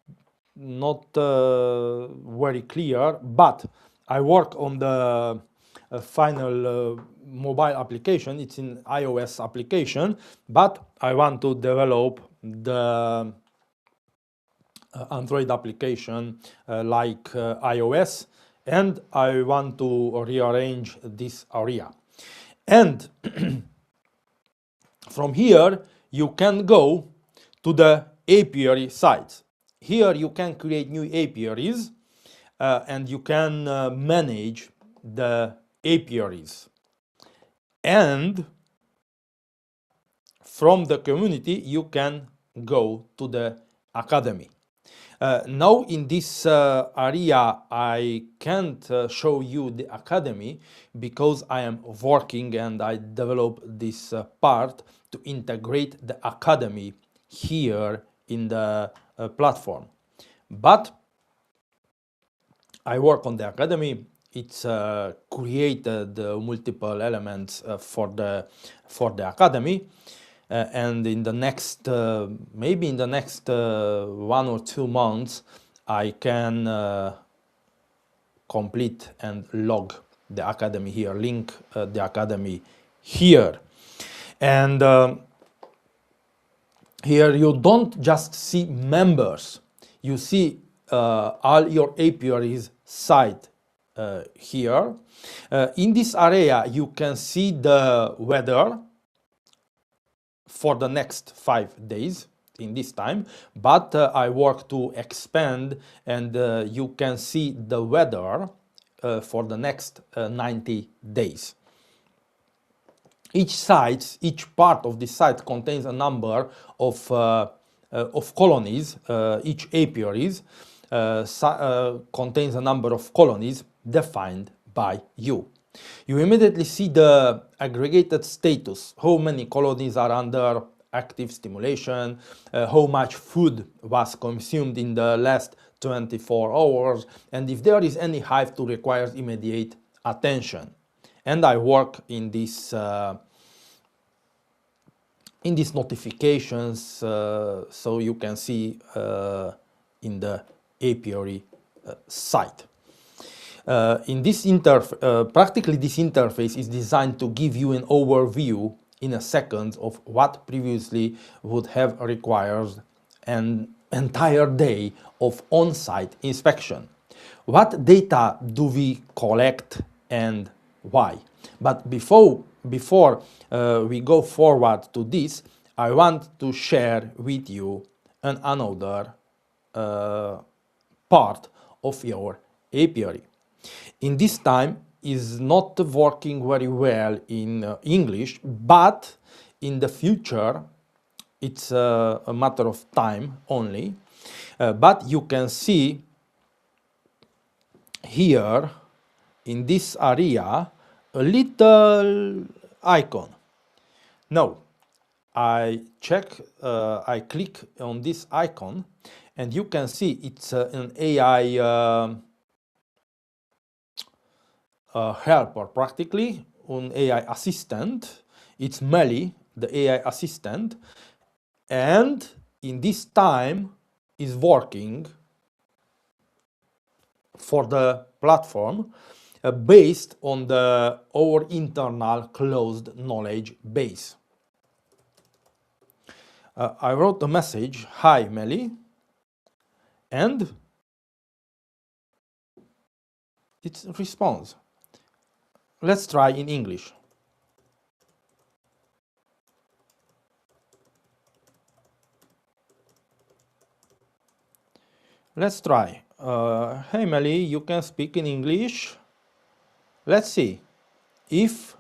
not very clear, but I work on the final mobile application. It's an iOS application, but I want to develop the Android application like iOS, and I want to rearrange this area. And from here, you can go to the apiary site. Here you can create new apiaries, and you can manage the apiaries. And from the community, you can go to the academy. Now in this area, I can't show you the academy because I am working and I develop this part to integrate the academy here in the platform. But I work on the academy. It's created multiple elements for the academy. And in the next, maybe in the next 1 or 2 months, I can complete and log the academy here, link the academy here. And here you don't just see members, you see all your apiaries site here. In this area, you can see the weather for the next 5 days in this time, but I work to expand, and you can see the weather for the next 90 days. Each part of the site contains a number of colonies. Each apiaries contains a number of colonies defined by you. You immediately see the aggregated status, how many colonies are under active stimulation, how much food was consumed in the last 24 hours, and if there is any hive to require immediate attention. And I work in these notifications, so you can see in the apiary site. In this practically this interface is designed to give you an overview in a second of what previously would have required an entire day of on-site inspection. What data do we collect and why? But before we go forward to this, I want to share with you another part of your apiary. In this time is not working very well in English, but in the future it's a matter of time only. But you can see here in this area a little icon. Now I click on this icon, and you can see it's an AI helper, practically an AI assistant. It's Meli, the AI assistant, and in this time is working for the platform based on our internal closed knowledge base. I wrote a message, "Hi Meli," and it responds. Let's try in English. Let's try. Hey Meli, you can speak in English. Let's see if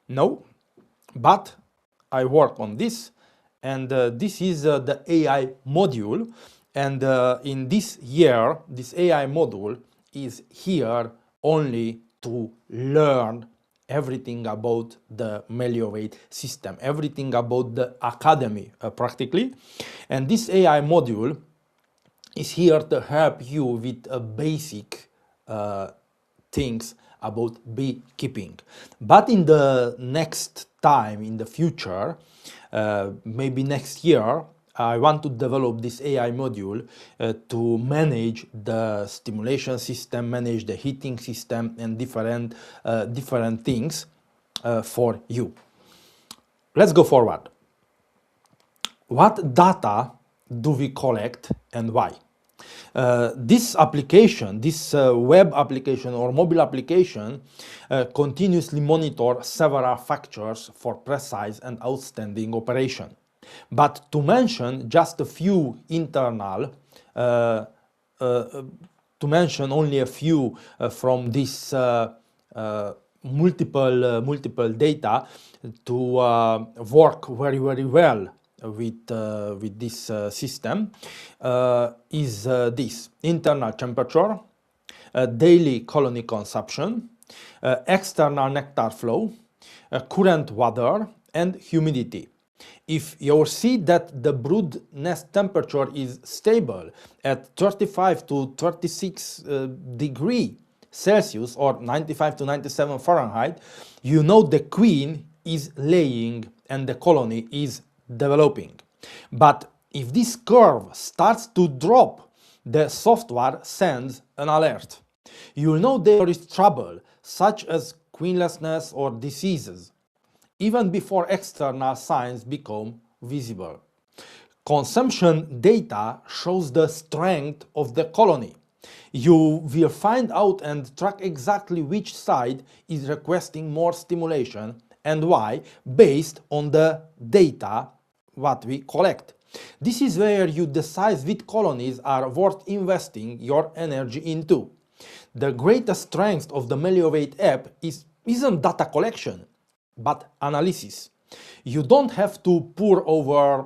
no, but I work on this, and this is the AI module, and in this year this AI module is here only to learn everything about the Meliovate system, everything about the academy practically, and this AI module is here to help you with basic things about beekeeping. But in the next time, in the future, maybe next year, I want to develop this AI module to manage the stimulation system, manage the heating system, and different things for you. Let's go forward. What data do we collect and why? This application, this web application or mobile application continuously monitor several factors for precise and outstanding operation. But to mention just a few internal, to mention only a few from this multiple data to work very well with this system is this: internal temperature, daily colony consumption, external nectar flow, current water, and humidity. If you see that the brood nest temperature is stable at 35 to 36 degree Celsius or 95 to 97 Fahrenheit, you know the queen is laying and the colony is developing. But if this curve starts to drop, the software sends an alert. You will know there is trouble, such as queenlessness or diseases, even before external signs become visible. Consumption data shows the strength of the colony. You will find out and track exactly which side is requesting more stimulation and why, based on the data what we collect. This is where you decide which colonies are worth investing your energy into. The greatest strength of the Meliovate app isn't data collection, but analysis. You don't have to pour over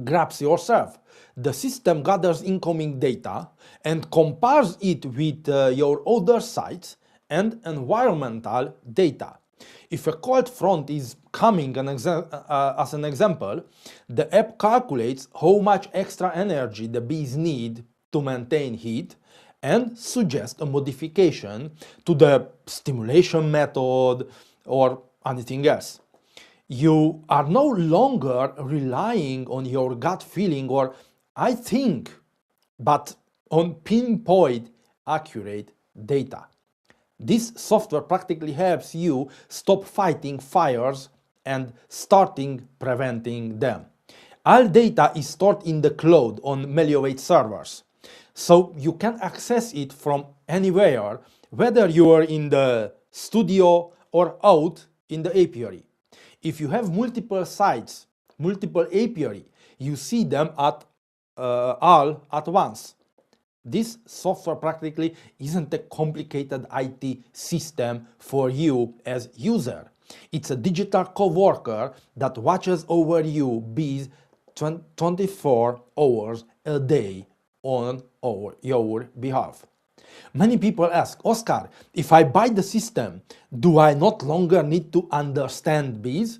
grabs yourself. The system gathers incoming data and compares it with your other sites and environmental data. If a cold front is coming as an example, the app calculates how much extra energy the bees need to maintain heat and suggests a modification to the stimulation method or anything else. You are no longer relying on your gut feeling or "I think," but on pinpoint accurate data. This software practically helps you stop fighting fires and starting preventing them. All data is stored in the cloud on Meliovate servers, so you can access it from anywhere, whether you are in the studio or out in the apiary. if you have multiple sites, multiple apiary, you see them all at once. This software practically isn't a complicated IT system for you as user. It's a digital coworker that watches over you bees 24 hours a day on your behalf. Many people ask, Oscar, if I buy the system, do I not longer need to understand bees?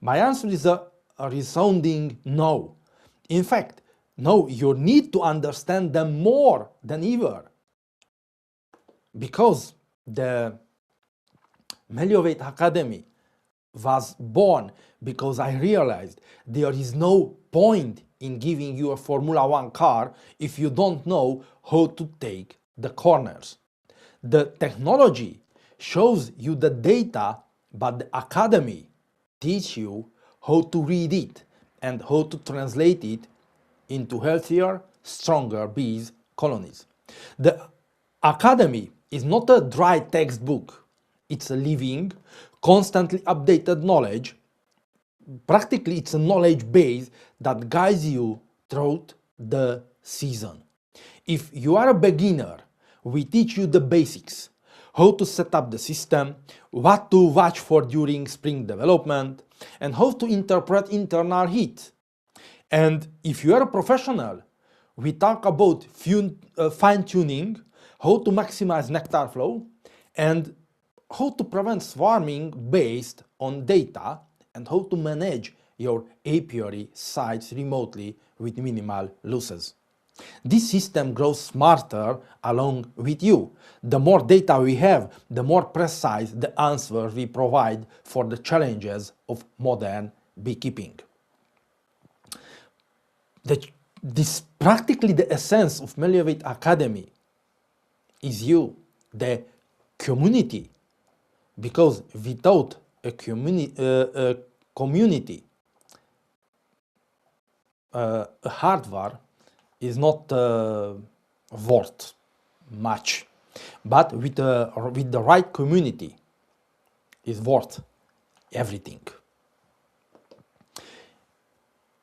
My answer is a resounding no. In fact, no, you need to understand them more than ever. Because the Meliovate Academy was born because I realized there is no point in giving you a Formula One car if you don't know how to take the corners. The technology shows you the data, but the academy teaches you how to read it and how to translate it into healthier, stronger bees colonies. The academy is not a dry textbook. It's a living, constantly updated knowledge. Practically, it's a knowledge base that guides you throughout the season. If you are a beginner, we teach you the basics, how to set up the system, what to watch for during spring development, and how to interpret internal heat. And if you are a professional, we talk about fine-tuning, how to maximize nectar flow, and how to prevent swarming based on data, and how to manage your apiary sites remotely with minimal losses. This system grows smarter along with you. The more data we have, the more precise the answer we provide for the challenges of modern beekeeping. This practically the essence of Meliovate Academy is you, the community, because without a community, hardware is not worth much, but with the right community is worth everything.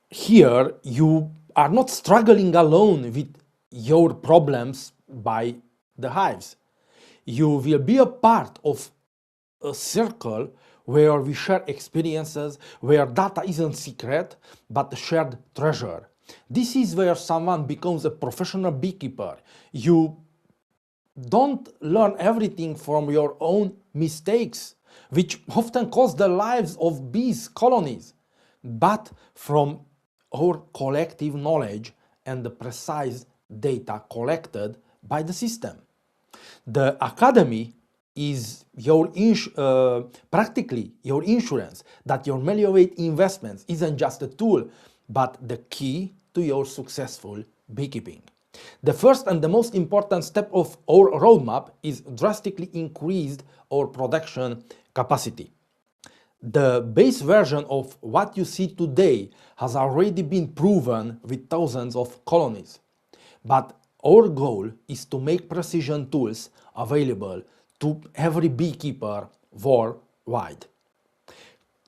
Here you are not struggling alone with your problems by the hives. You will be a part of a circle where we share experiences, where data isn't secret but a shared treasure. This is where someone becomes a professional beekeeper. You don't learn everything from your own mistakes, which often cost the lives of bees colonies, but from our collective knowledge and the precise data collected by the system. The academy is practically your insurance that your Meliovate investments isn't just a tool, but the key to your successful beekeeping. The first and the most important step of our roadmap is drastically increased our production capacity. The base version of what you see today has already been proven with thousands of colonies. But our goal is to make precision tools available to every beekeeper worldwide.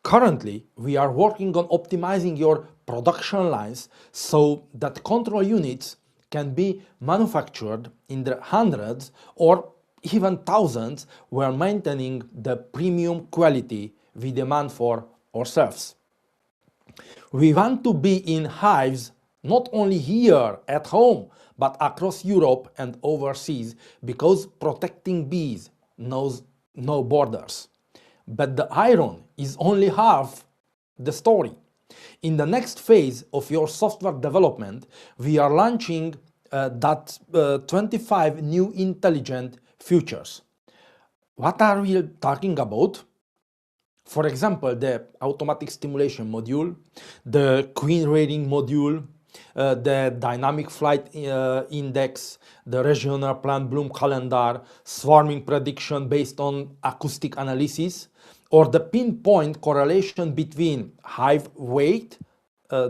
Currently, we are working on optimizing your production lines so that control units can be manufactured in the hundreds or even thousands while maintaining the premium quality we demand for ourselves. We want to be in hives not only here at home but across Europe and overseas because protecting bees knows no borders. But the iron is only half the story. In the next phase of your software development, we are launching 25 new intelligent features. What are we talking about? For example, the automatic stimulation module, the queen rating module, the dynamic flight index, the regional plant bloom calendar, swarming prediction based on acoustic analysis, or the pinpoint correlation between hive weight,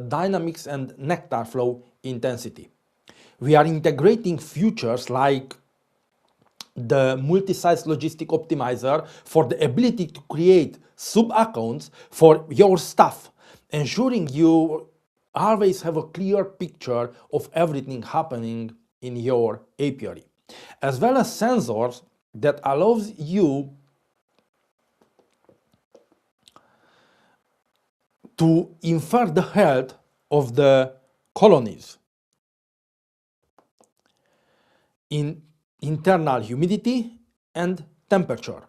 dynamics, and nectar flow intensity. We are integrating features like the multi-site logistic optimizer for the ability to create sub-accounts for your staff, ensuring you always have a clear picture of everything happening in your apiary, as well as sensors that allows you to infer the health of the colonies in internal humidity and temperature.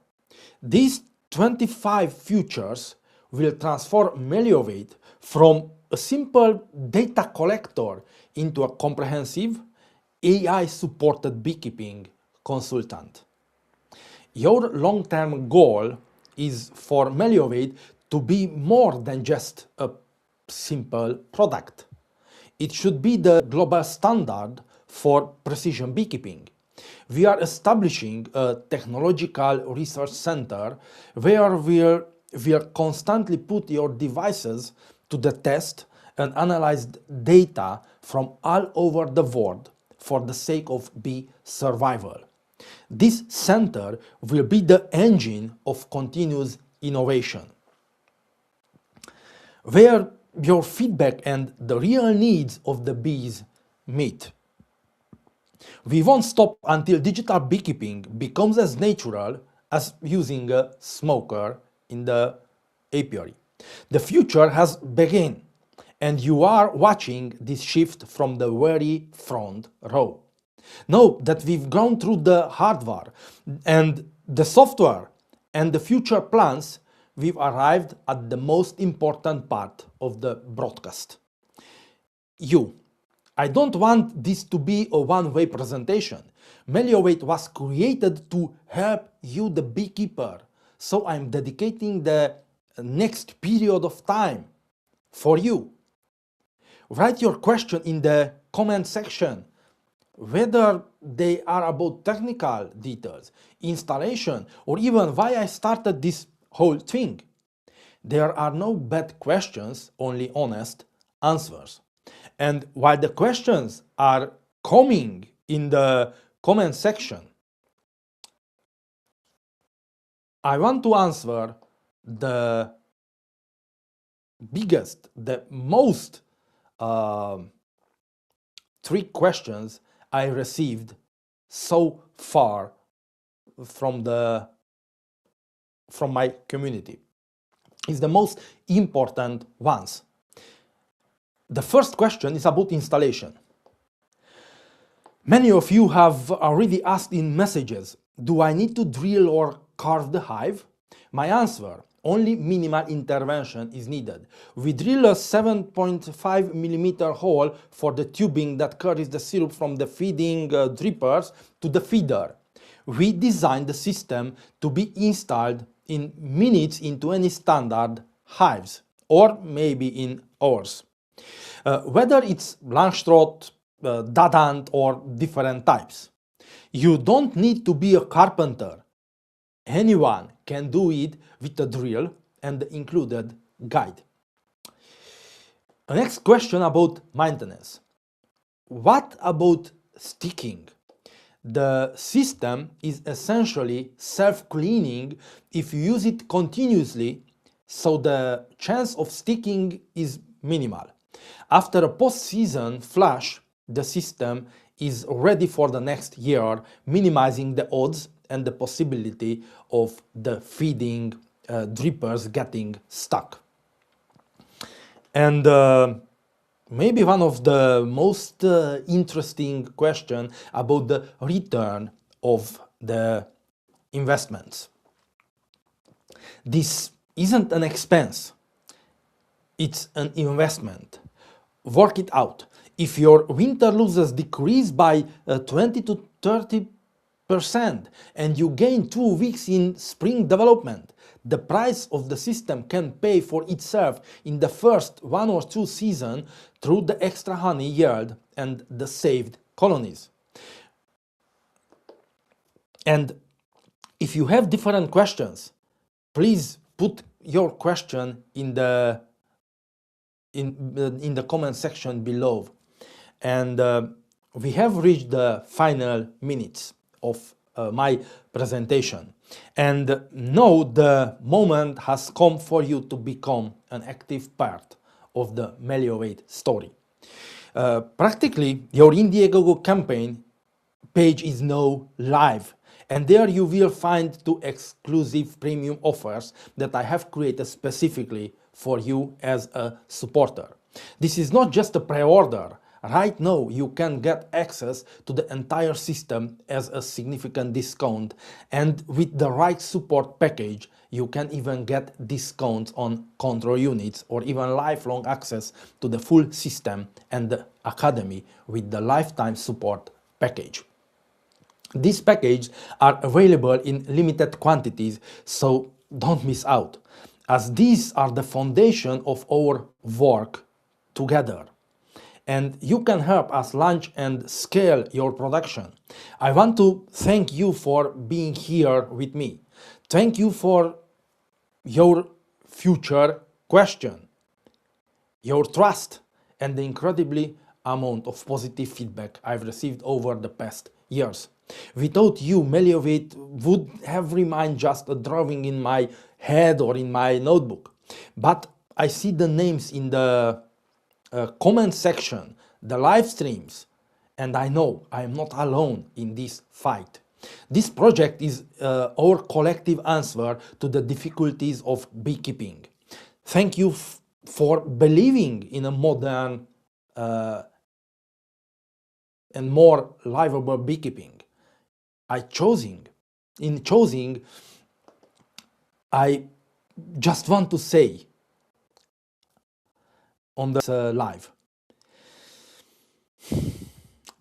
These 25 features will transform Meliovate from a simple data collector into a comprehensive AI-supported beekeeping consultant. Your long-term goal is for Meliovate to be more than just a simple product. It should be the global standard for precision beekeeping. We are establishing a technological research center where we'll constantly put your devices to the test and analyze data from all over the world for the sake of bee survival. This center will be the engine of continuous innovation, where your feedback and the real needs of the bees meet. We won't stop until digital beekeeping becomes as natural as using a smoker in the apiary. The future has begun, and you are watching this shift from the very front row. Know that we've gone through the hardware and the software and the future plans. We've arrived at the most important part of the broadcast. You. I don't want this to be a one-way presentation. Meliovate was created to help you, the beekeeper. So I'm dedicating the next period of time for you. Write your question in the comment section, whether they are about technical details, installation, or even why I started this whole thing. There are no bad questions, only honest answers. And while the questions are coming in the comment section, I want to answer the biggest, the most 3 questions I received so far from my community. It's the most important ones. The first question is about installation. Many of you have already asked in messages, do I need to drill or carve the hive? My answer, only minimal intervention is needed. We drill a 7.5 millimeter hole for the tubing that carries the syrup from the feeding drippers to the feeder. We designed the system to be installed in minutes into any standard hives, or maybe in hours. Whether it's Langstroth, Dadant, or different types. You don't need to be a carpenter. Anyone can do it with a drill and the included guide. The next question about maintenance. What about sticking? The system is essentially self-cleaning if you use it continuously, so the chance of sticking is minimal. After a post-season flush, the system is ready for the next year, minimizing the odds and the possibility of the feeding drippers getting stuck. And maybe one of the most interesting questions about the return of the investments. This isn't an expense, it's an investment. Work it out. If your winter losses decrease by 20 to 30% and you gain 2 weeks in spring development, the price of the system can pay for itself in the first 1 or 2 seasons through the extra honey yield and the saved colonies. And if you have different questions, please put your question in the comment section below. And we have reached the final minutes of my presentation. And now the moment has come for you to become an active part of the Meliovate story. Practically, your Indiegogo campaign page is now live, and there you will find two exclusive premium offers that I have created specifically for you as a supporter. This is not just a pre-order. Right now you can get access to the entire system as a significant discount, and with the right support package you can even get discounts on control units or even lifelong access to the full system and the academy with the lifetime support package. These packages are available in limited quantities, so don't miss out, as these are the foundation of our work together. And you can help us launch and scale your production. I want to thank you for being here with me. Thank you for your future question, your trust, and the incredibly amount of positive feedback I've received over the past years. Without you, Meliovate would have remained just a drawing in my head or in my notebook. But I see the names in the comment section, the live streams, and I know I am not alone in this fight. This project is our collective answer to the difficulties of beekeeping. Thank you for believing in a modern and more livable beekeeping. In choosing, I just want to say on the live,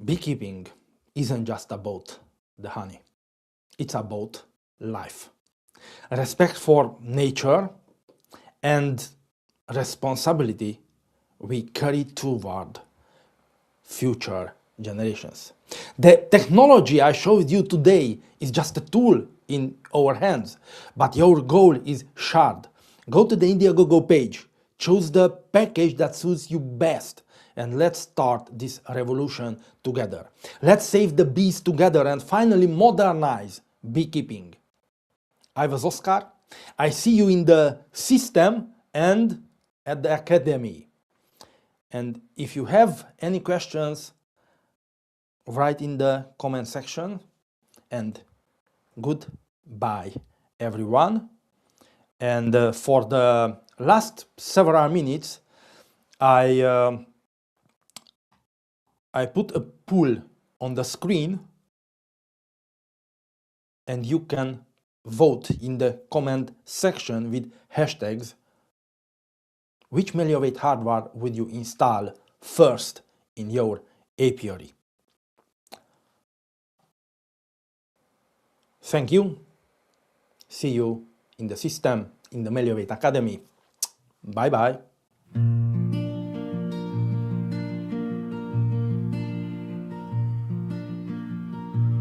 beekeeping isn't just about the honey, it's about life. Respect for nature and responsibility we carry toward future generations. The technology I showed you today is just a tool in our hands, but your goal is shared. Go to the Indiegogo page, choose the package that suits you best, and let's start this revolution together. Let's save the bees together and finally modernize beekeeping. I was Oscar. I see you in the system and at the academy. And if you have any questions, write in the comment section. And goodbye, everyone. And for the last several minutes, I put a poll on the screen, and you can vote in the comment section with hashtags. Which Meliovate hardware would you install first in your apiary? Thank you. See you in the system, in the Meliovate Academy. Bye bye.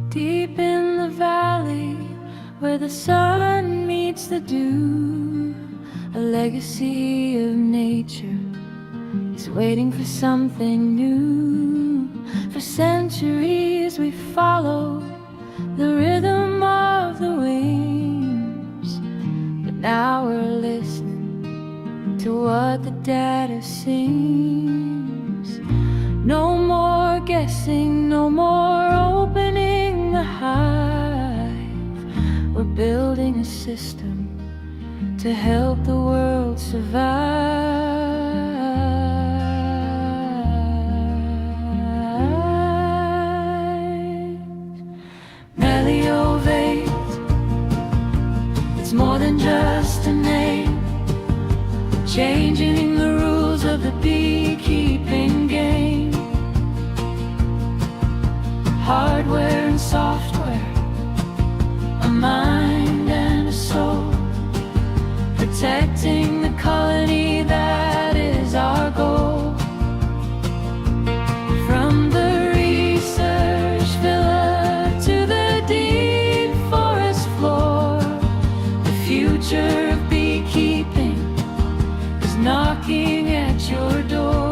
Deep in the valley where the sun meets the dew, a legacy of nature is waiting for something new. For centuries we follow the rhythm of the waves, but now we're listening to what the data sings. No more guessing, no more opening the hive. We're building a system to help the world survive. Meliovate, it's more than just a name, changing the rules of the beekeeping game. Hardware and software, a mind and a soul, protecting the colony, that is our goal. From the research villa to the deep forest floor, the future of beekeeping is knocking at your door.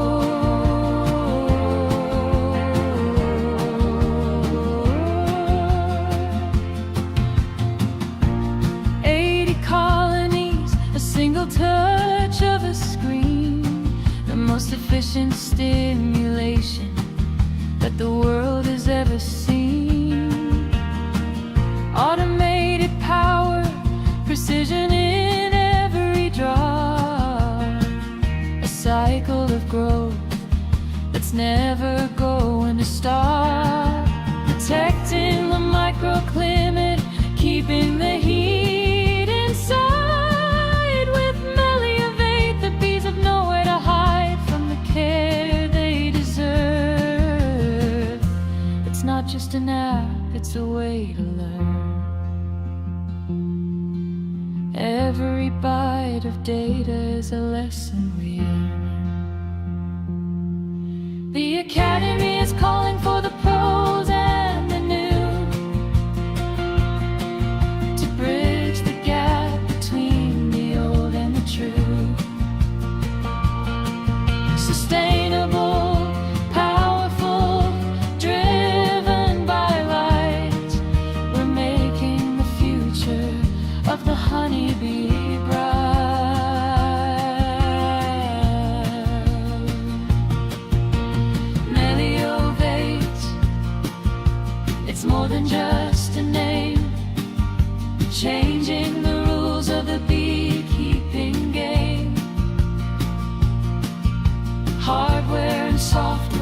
not just an app, it's a way to learn. Every byte of data is a lesson we earn. The Academy is calling for the pros and the new, to bridge the gap between the old and the true. Sustainable, powerful, driven by light, we're making the future of the honeybee bright. Meliovate, it's more than just a name, changing the rules of the beekeeping game. Hardware and software